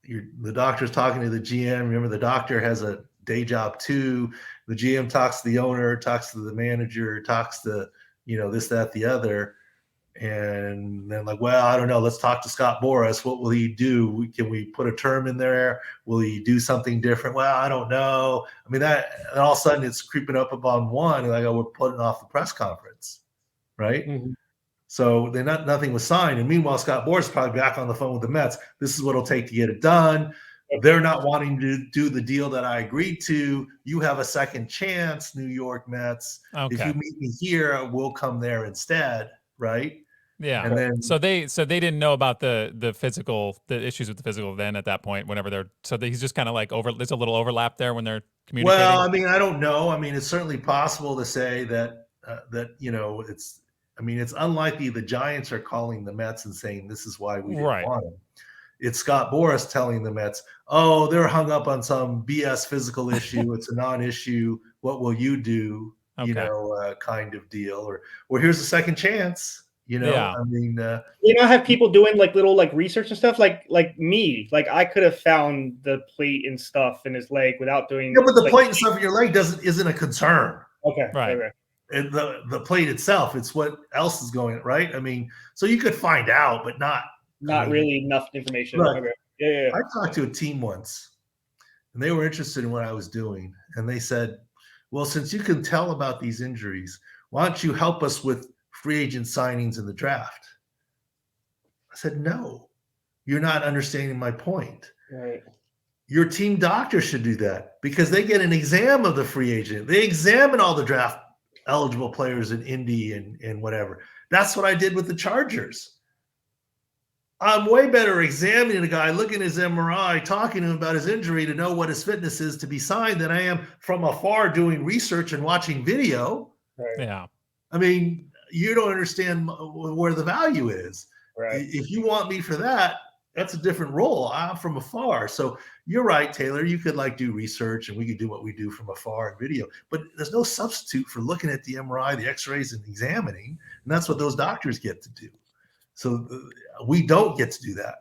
the doctor's talking to the GM. Remember, the doctor has a day job too. The GM talks to the owner, talks to the manager, talks to, this, that, the other. And then like, well, I don't know. Let's talk to Scott Boras. What will he do? Can we put a term in there? Will he do something different? Well, I don't know. I mean, and all of a sudden it's creeping up on one. And I go, we're putting off the press conference. Right. Mm-hmm. So nothing was signed. And meanwhile, Scott Boras is probably back on the phone with the Mets. This is what it'll take to get it done. They're not wanting to do the deal that I agreed to. You have a second chance, New York Mets. Okay. If you meet me here, we'll come there instead. Right. Yeah. And then so they didn't know about the issues with the physical then at that point, whenever he's just kind of like there's a little overlap there when they're communicating. Well, I mean, I don't know. I mean, it's certainly possible to say that it's unlikely the Giants are calling the Mets and saying this is why we didn't want him. It's Scott Boras telling the Mets, oh, they're hung up on some BS physical issue. It's a non-issue. What will you do? Okay. Kind of deal. Or here's a second chance. I mean, have people doing like little like research and stuff like me. Like I could have found the plate and stuff in his leg without doing. Yeah, but the plate and stuff in your leg isn't a concern. Okay, right. And the plate itself, it's what else is going right. I mean, so you could find out, but not really enough information. Right. Okay. Yeah. I talked to a team once, and they were interested in what I was doing, and they said, "Well, since you can tell about these injuries, why don't you help us with free agent signings in the draft?" I said, no, you're not understanding my point. Right. Your team doctor should do that because they get an exam of the free agent. They examine all the draft eligible players in Indy and whatever. That's what I did with the Chargers. I'm way better examining a guy, looking at his MRI, talking to him about his injury to know what his fitness is to be signed than I am from afar doing research and watching video. Right. Yeah. I mean, you don't understand where the value is. Right. If you want me for that, that's a different role. I'm from afar. So you're right, Taylor. You could like do research and we could do what we do from afar in video, but there's no substitute for looking at the MRI, the x-rays, and examining. And that's what those doctors get to do. So we don't get to do that.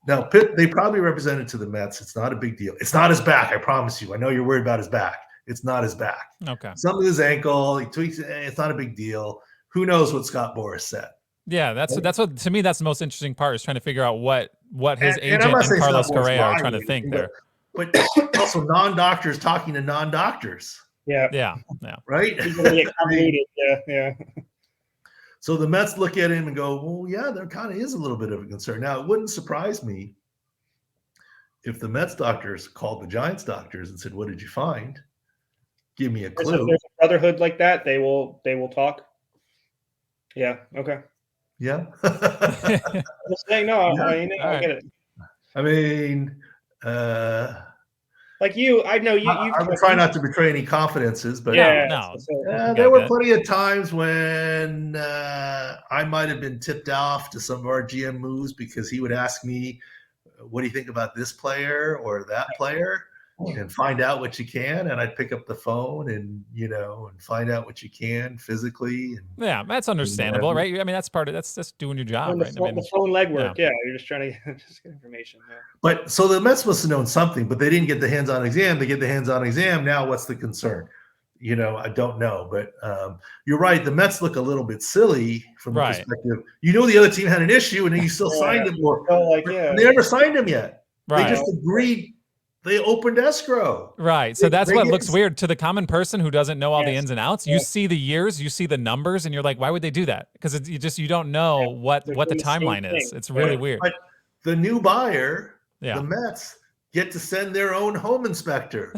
Now, Pitt, they probably represented to the Mets. It's not a big deal. It's not his back, I promise you. I know you're worried about his back. It's not his back. Okay. Some of his ankle, he tweaks it. It's not a big deal. Who knows what Scott Boras said? Yeah, that's what to me. That's the most interesting part is trying to figure out what his agent I'm not and saying Carlos Scott Boras Correa are lied trying or to think anything, there. But also non-doctors talking to non-doctors, Yeah. right? People get convoluted. Yeah. So the Mets look at him and go, well, yeah, there kind of is a little bit of a concern. Now, it wouldn't surprise me if the Mets doctors called the Giants doctors and said, what did you find? Give me a clue. If there's a brotherhood like that, they will talk. Yeah. Okay. Yeah. Just saying, no, I get it. I mean, like you, I know you. I would try not to betray any confidences, but no. There were plenty of times when I might have been tipped off to some of our GM moves because he would ask me, what do you think about this player or that player? And find out what you can. And I'd pick up the phone and find out what you can physically. And, yeah, that's understandable, right? I mean, that's that's doing your job, right? The phone legwork. Yeah, you're just trying to get information. Yeah. But so the Mets must have known something, but they didn't get the hands-on exam. They get the hands-on exam. Now what's the concern? I don't know, but you're right. The Mets look a little bit silly from the perspective. The other team had an issue and then you still signed him. They never signed him yet. Right. They just agreed. They opened escrow. Right. So that's what looks weird to the common person who doesn't know all the ins and outs. You see the years, you see the numbers, and you're like, why would they do that? Because you don't know what the timeline is. It's really weird. But the new buyer, the Mets, get to send their own home inspector.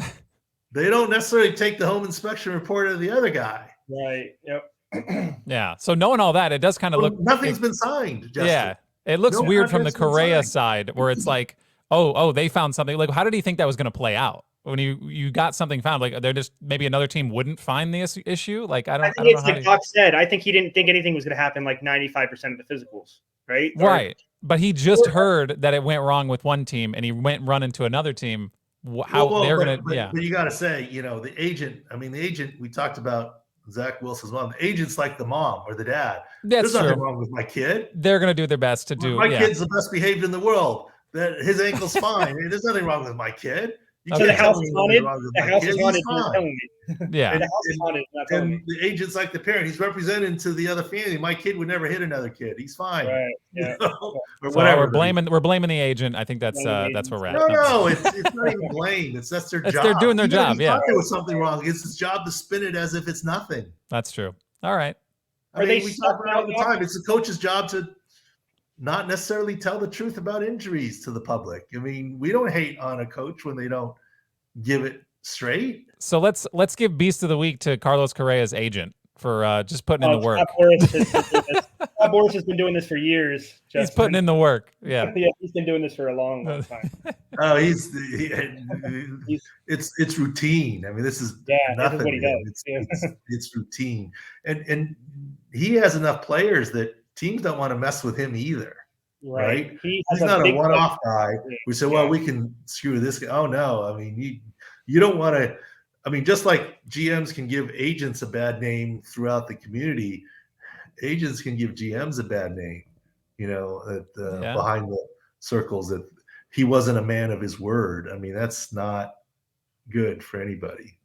They don't necessarily take the home inspection report of the other guy. Right. Yep. Yeah. So knowing all that, it does kind of look. Nothing's been signed. Justin. Yeah. It looks weird from the Correa side where it's like, oh, they found something. Like, how did he think that was going to play out when you got something found? Like, they're just maybe another team wouldn't find the issue. Like, I don't know. It's like Doc said. I think he didn't think anything was going to happen. Like 95% of the physicals, right? Right. But he just heard that it went wrong with one team, and he went run into another team. They're going to, But you got to say, the agent. I mean, the agent. We talked about Zach Wilson's mom. The agent's like the mom or the dad. There's nothing wrong with my kid. They're going to do their best to do. My kid's the best behaved in the world. That his ankle's fine. There's nothing wrong with my kid. So the house is haunted. The house is haunted. Yeah. The house is haunted. And the agent's like the parent. He's representing to the other family. My kid would never hit another kid. He's fine. Right. Yeah. Or so whatever. We're blaming the agent. I think that's where we're at. No, it's not even blame. That's their job. They're doing their job. Yeah. There was something wrong. It's his job to spin it as if it's nothing. That's true. All right. We talk about it all the time. It's the coach's job to not necessarily tell the truth about injuries to the public. I mean, we don't hate on a coach when they don't give it straight. So let's give Beast of the Week to Carlos Correa's agent for just putting in the work. Scott Boras has been doing this for years. Justin. He's putting in the work. Yeah. Yeah, he's been doing this for a long time. Oh, it's routine. I mean, this is nothing. This is what he does. It's routine, and he has enough players that teams don't want to mess with him either. Right? He's not a one-off guy. We say, well, we can screw this guy. Oh no, I mean, you don't want to. I mean, just like GMs can give agents a bad name throughout the community, agents can give GMs a bad name. Behind the circles, that he wasn't a man of his word. I mean, that's not good for anybody.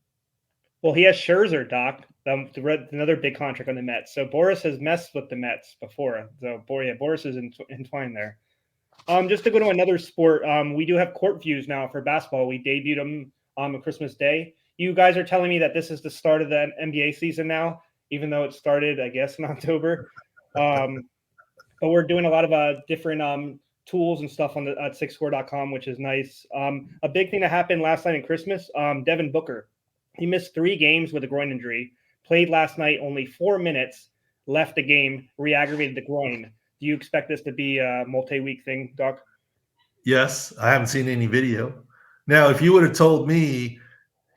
Well, he has Scherzer, Doc, another big contract on the Mets. So Boras has messed with the Mets before. So Boras is entwined there. Just to go to another sport, we do have court views now for basketball. We debuted them on Christmas Day. You guys are telling me that this is the start of the NBA season now, even though it started, I guess, in October. But we're doing a lot of different tools and stuff on at sixscore.com, which is nice. A big thing that happened last night in Christmas, Devin Booker. He missed 3 games with a groin injury, played last night, only 4 minutes, left the game, re-aggravated the groin. Do you expect this to be a multi-week thing, Doc? Yes, I haven't seen any video. Now, if you would have told me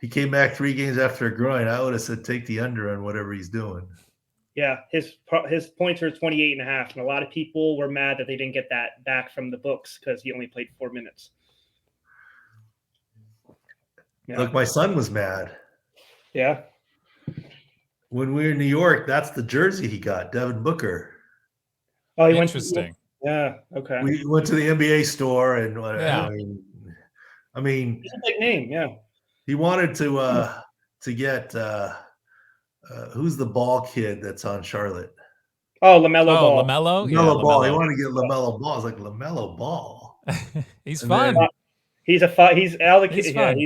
he came back 3 games after a groin, I would have said take the under on whatever he's doing. Yeah, his points were 28.5, and a lot of people were mad that they didn't get that back from the books because he only played 4 minutes. Yeah. Look, my son was mad. Yeah. When we were in New York, that's the jersey he got, Devin Booker. Oh, he Interesting. Yeah. Okay. We went to the NBA store, and Yeah. I mean, He's a big name. Yeah. he wanted to get who's the ball kid that's on Charlotte? Oh, LaMelo Ball. LaMelo? LaMelo Ball. He wanted to get LaMelo Ball. I was like, LaMelo Ball. He's And fun. then- He's fun. He's Yeah. fun.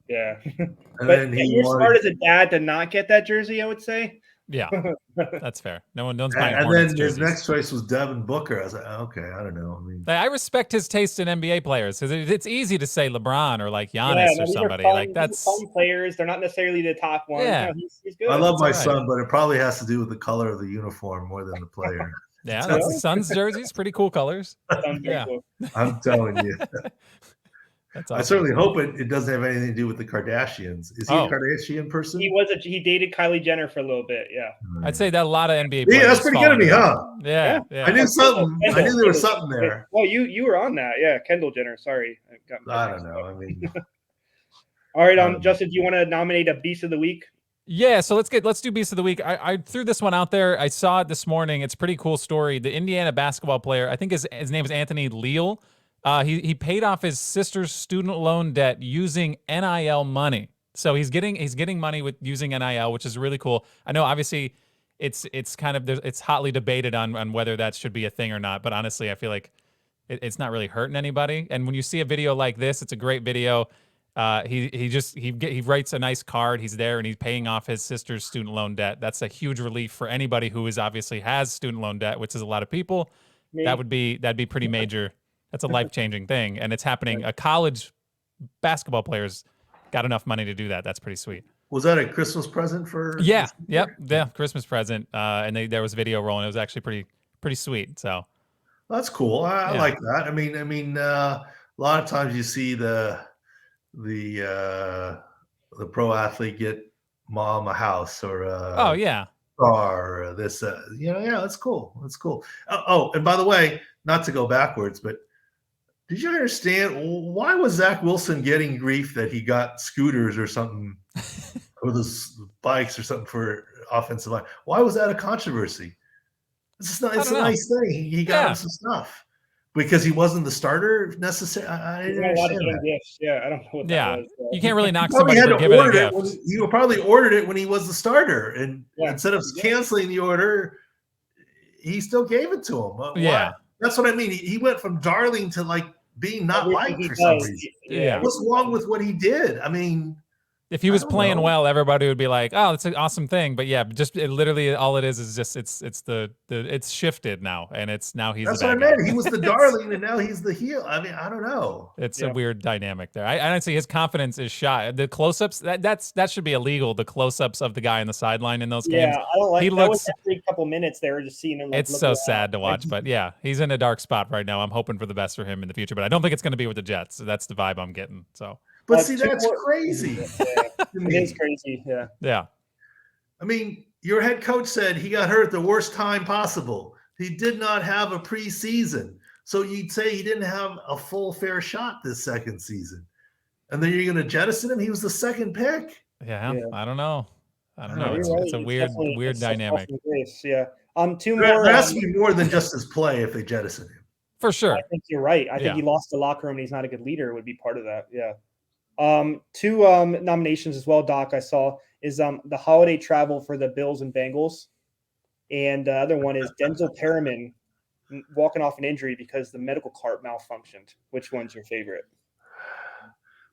Yeah. And But then you're smart as a dad to not get that jersey, I would say. Yeah, that's fair. No one's buying and Hornets then jerseys. his next choice was Devin Booker. I was like, okay, I don't know. I mean, I respect his taste in NBA players because it's easy to say LeBron or like Giannis or these are somebody. fun, Like that's fun players. They're not necessarily the top one. Yeah. No, he's good. I love my That's all right. son, but it probably has to do with the color of the uniform more than the player. yeah. That's the Suns jerseys. Pretty cool colors. Yeah. I'm telling you. That's I awesome. certainly hope it doesn't have anything to do with the Kardashians. Is he Oh. a Kardashian person? He dated Kylie Jenner for a little bit. Yeah. I'd say that a lot of NBA Yeah, players. that's pretty fall good of me, into that. huh? Yeah. Yeah. I knew something. I Kendall. knew there was something there. Well, you were on that. Yeah. Kendall Jenner. Sorry. I don't know. I mean, All right. Justin, do you want to nominate a Beast of the Week? Yeah, so let's do Beast of the Week. I threw this one out there. I saw it this morning. It's a pretty cool story. The Indiana basketball player, I think his name is Anthony Leal. He paid off his sister's student loan debt using NIL money. So he's getting money with using NIL, which is really cool. I know obviously it's kind of it's hotly debated on whether that should be a thing or not. But honestly, I feel like it's not really hurting anybody. And when you see a video like this, it's a great video. He writes a nice card. He's there and he's paying off his sister's student loan debt. That's a huge relief for anybody who obviously has student loan debt, which is a lot of people. Me. That'd be pretty major. That's a life-changing thing, and it's happening. A college basketball player's got enough money to do that. That's pretty sweet. was that a Christmas present for? Yeah, yep, yeah, Christmas present. And there was video rolling. It was actually pretty sweet. So That's cool. I Yeah. like that. I mean, a lot of times you see the pro athlete get mom a house or oh yeah, car or this. Yeah, that's cool. That's cool. Oh, and by the way, not to go backwards, but did you understand why was Zach Wilson getting grief that he got scooters or something or those bikes or something for offensive line? Why was that a controversy? It's a nice thing. He got him some stuff because he wasn't the starter necessarily. I didn't understand that. Gifts. Yeah, I don't know what that was. You can't really knock He probably somebody had for to giving a order it. gift. He probably ordered it when he was the starter, and Yeah. instead of canceling the order, he still gave it to him. Why? Yeah. That's what I mean. He went from darling to like being not Everything liked he for some does, reason. Yeah. What's wrong with what he did? I mean, If he was I don't playing know. well, everybody would be like, "Oh, that's an awesome thing." But yeah, just literally all it is just it's shifted now, and now he's that's the what I bad guy. meant. He was the darling, and now he's the heel. I mean, I don't know. It's Yeah. a weird dynamic there. I honestly, his confidence is shot. The close-ups that should be illegal. The close-ups of the guy on the sideline in those games. Yeah, I don't like He that. looks- Was every couple minutes they were just seeing him. Like, It's looking so around. sad to watch, but yeah, he's in a dark spot right now. I'm hoping for the best for him in the future, but I don't think it's going to be with the Jets. That's the vibe I'm getting. So But see, two that's more- crazy. Yeah, to it me. is crazy. Yeah. yeah, I mean, your head coach said he got hurt at the worst time possible. He did not have a preseason. So you'd say he didn't have a full fair shot this second season. And then you're going to jettison him? He was the second pick. yeah. Yeah. I don't know. I don't No, know. you're It's a weird dynamic Yeah. Two There more. has to be more than just his play if they jettison him. for sure. I think you're right. I think Yeah. he lost the locker room and he's not a good leader would be part of that. Yeah. Two nominations as well, Doc, I saw is the holiday travel for the Bills and Bengals. And the other one is Denzel Perriman walking off an injury because the medical cart malfunctioned. Which one's your favorite?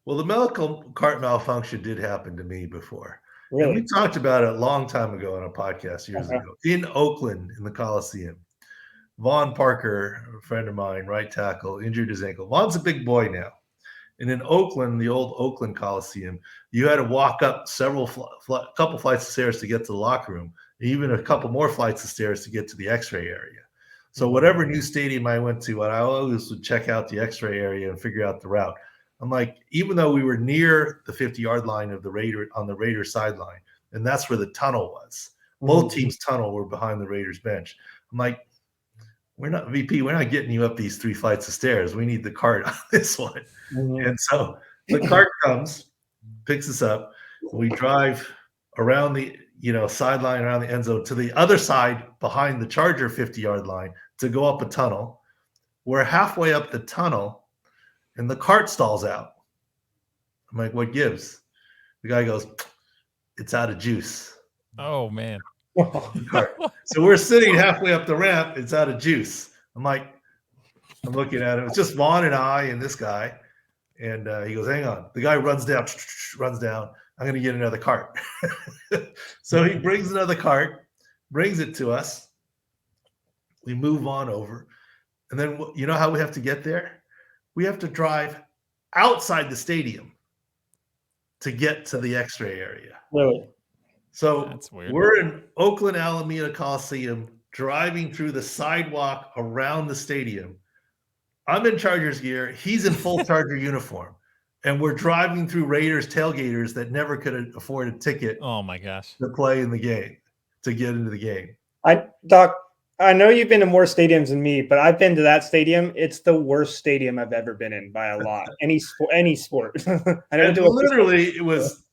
Well, the medical cart malfunction did happen to me before. And Really? we talked about it a long time ago on a podcast years ago in Oakland in the Coliseum. Vaughn Parker, a friend of mine, right tackle, injured his ankle. Vaughn's a big boy now. And in Oakland, the old Oakland Coliseum, you had to walk up couple flights of stairs to get to the locker room, even a couple more flights of stairs to get to the X-ray area. So whatever new stadium I went to, I always would check out the X-ray area and figure out the route. I'm like, even though we were near the 50-yard line of the Raider on the Raider sideline, and that's where the tunnel was, Both teams tunnel were behind the Raiders bench. I'm like, we're not getting you up these 3 flights of stairs. We need the cart on this one. And so the cart comes, picks us up. We drive around the sideline, around the end zone to the other side behind the Charger 50-yard line to go up a tunnel. We're halfway up the tunnel and the cart stalls out. I'm like, what gives? The guy goes, it's out of juice. Oh, man. So we're sitting halfway up the ramp. It's out of juice. I'm looking at him. It's just Vaughn and I and this guy. And he goes, hang on. The guy runs down. I'm going to get another cart. So he brings another cart, brings it to us. We move on over. And then you know how we have to get there? We have to drive outside the stadium to get to the X-ray area. Really? So That's weird. We're in Oakland Alameda Coliseum, driving through the sidewalk around the stadium. I'm in Chargers gear. He's in full Charger uniform. And we're driving through Raiders tailgaters that never could afford a ticket. Oh, my gosh. To play in the game, to get into the game. Doc, I know you've been to more stadiums than me, but I've been to that stadium. It's the worst stadium I've ever been in by a lot. Any sport. Literally, it was.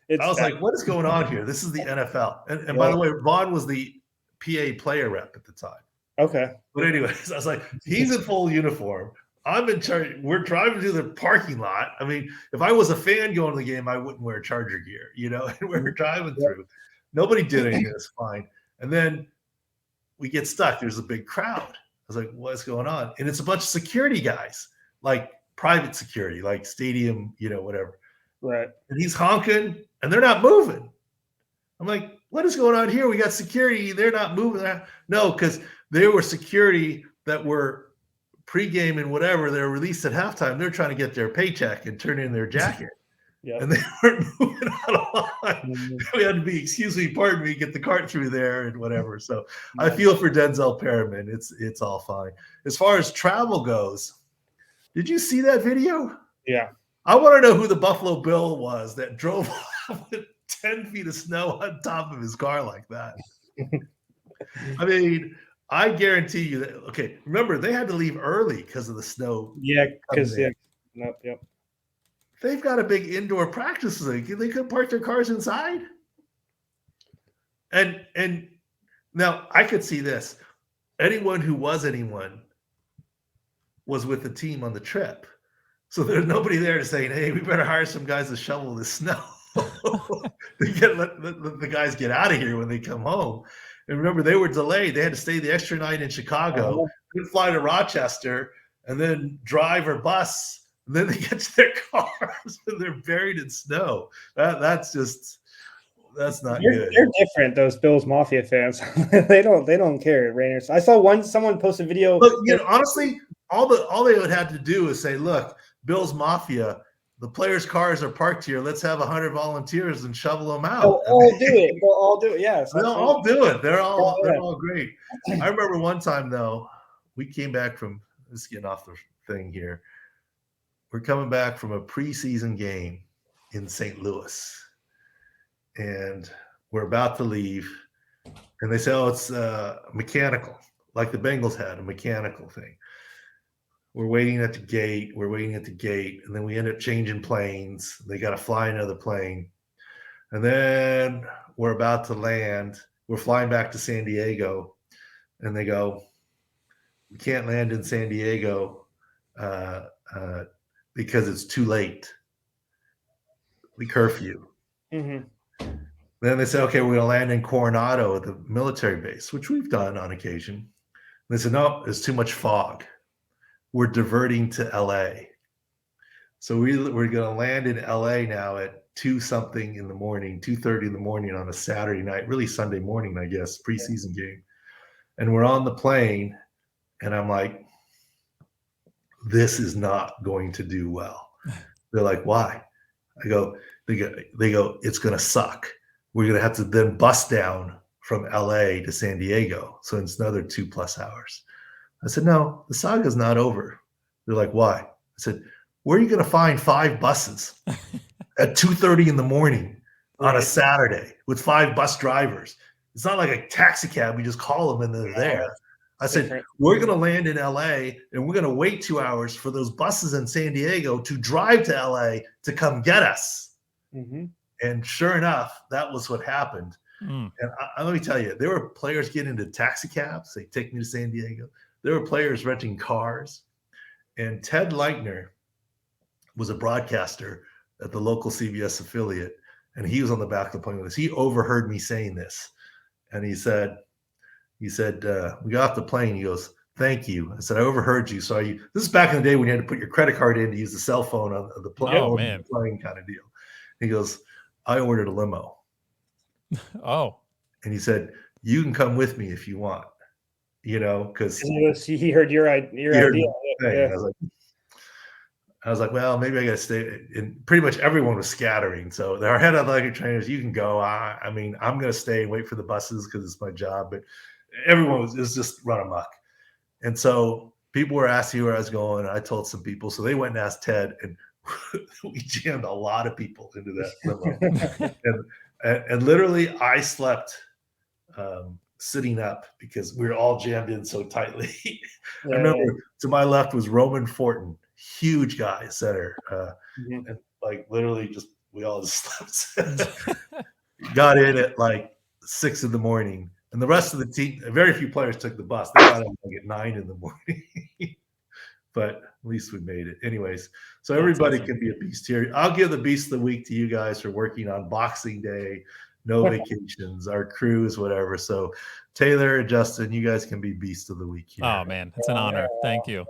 I was like, what is going on here? This is the NFL. And by the way, Vaughn was the PA player rep at the time. Okay. But anyways, I was like, he's in full uniform. I'm in charge. We're driving to the parking lot. I mean, if I was a fan going to the game, I wouldn't wear Charger gear, and we're driving through. Nobody did anything. It's fine. And then we get stuck. There's a big crowd. I was like, what's going on? And it's a bunch of security guys, like private security, like stadium, whatever. Right. And he's honking and they're not moving. I'm like, what is going on here? We got security. They're not moving. No, because they were security that were pregame and whatever. They're released at halftime. They're trying to get their paycheck and turn in their jacket. Yep. And they weren't moving out of line. We had to be, excuse me, pardon me, get the cart through there and whatever. So I feel for Denzel Perriman. It's all fine. As far as travel goes, did you see that video? Yeah. I want to know who the Buffalo Bill was that drove off with 10 feet of snow on top of his car like that. I mean, I guarantee you that. Okay, remember they had to leave early because of the snow. Yeah, because yep. They've got a big indoor practice league. They could park their cars inside. And now I could see this. Anyone who was anyone was with the team on the trip. So there's nobody there to say, hey, we better hire some guys to shovel this snow. Let the guys get out of here when they come home. And remember, they were delayed. They had to stay the extra night in Chicago, then fly to Rochester, and then drive or bus. And then they get to their cars and they're buried in snow. That's not good. They're different, those Bills Mafia fans. they don't care, Rainers. I saw someone post a video. Look, honestly, all they would have to do is say, look, Bills Mafia, the players' cars are parked here. Let's have 100 volunteers and shovel them out. They'll all do it. They'll all do it. Yes. They'll all do it. They're all great. I remember one time though, we came back from just getting off the thing here. We're coming back from a preseason game in St. Louis, and we're about to leave. And they say, "Oh, it's mechanical, like the Bengals had a mechanical thing." We're waiting at the gate. And then we end up changing planes. They got to fly another plane. And then we're about to land. We're flying back to San Diego. And they go, we can't land in San Diego because it's too late. We curfew. Mm-hmm. Then they say, okay, we're going to land in Coronado at the military base, which we've done on occasion. And they said, no, there's too much fog. We're diverting to LA. So we're going to land in LA now at 2:30 in the morning on a Saturday night, really Sunday morning, I guess, preseason game. And we're on the plane and I'm like, this is not going to do well. They're like, why? They go, it's going to suck. We're going to have to then bus down from LA to San Diego. So it's another 2+ hours. I said, no, the saga's not over. They're like, why? I said, where are you going to find 5 buses at 2:30 in the morning on a Saturday with 5 bus drivers? It's not like a taxi cab. You just call them and they're there. I said, different. we're going to land in LA and we're going to wait 2 hours for those buses in San Diego to drive to LA to come get us. Mm-hmm. And sure enough, that was what happened. Mm. And let me tell you, there were players getting into taxi cabs. They take me to San Diego. There were players renting cars. And Ted Leitner was a broadcaster at the local CBS affiliate. And he was on the back of the plane with us. He overheard me saying this. And he said, we got off the plane. He goes, thank you. I said, I overheard you. So this is back in the day when you had to put your credit card in to use the cell phone on the plane, Oh, man. plane kind of deal. He goes, I ordered a limo. Oh. And he said, you can come with me if you want, because he heard your idea. Yeah. I was like, well, maybe I got to stay. And pretty much everyone was scattering. So our head athletic trainers, you can go. I mean, I'm going to stay and wait for the buses because it's my job. But everyone was just run amok. And so people were asking where I was going. I told some people. So they went and asked Ted. And we jammed a lot of people into that limo. and literally, I slept sitting up because we were all jammed in so tightly. I remember to my left was Roman Fortin. Huge guy, center, and like literally we all just slept. Got in at like 6 a.m, and the rest of the team, very few players took the bus. They got in like at 9 a.m, but at least we made it. Anyways, so everybody can be a beast here. I'll give the beast of the week to you guys for working on Boxing Day, no vacations, our cruise, whatever. So Taylor and Justin, you guys can be beast of the week here. Oh man, it's an honor. Thank you.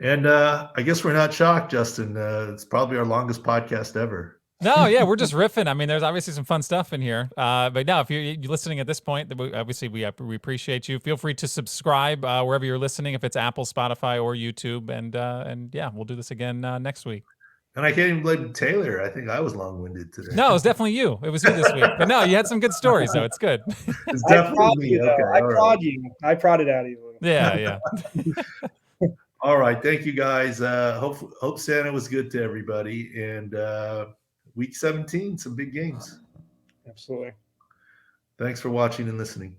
And I guess we're not shocked, Justin. It's probably our longest podcast ever. No, yeah, we're just riffing. I mean, there's obviously some fun stuff in here. But no, if you're listening at this point, obviously we appreciate you. Feel free to subscribe wherever you're listening, if it's Apple, Spotify, or YouTube. And yeah, we'll do this again next week. And I can't even blame Taylor. I think I was long-winded today. No, it was definitely you. It was you this week. But no, you had some good stories, though. It's good. It's definitely me. Okay, I prod you. I prodded out of you. Yeah. All right. Thank you, guys. Hope Santa was good to everybody. And week 17, some big games. Absolutely. Thanks for watching and listening.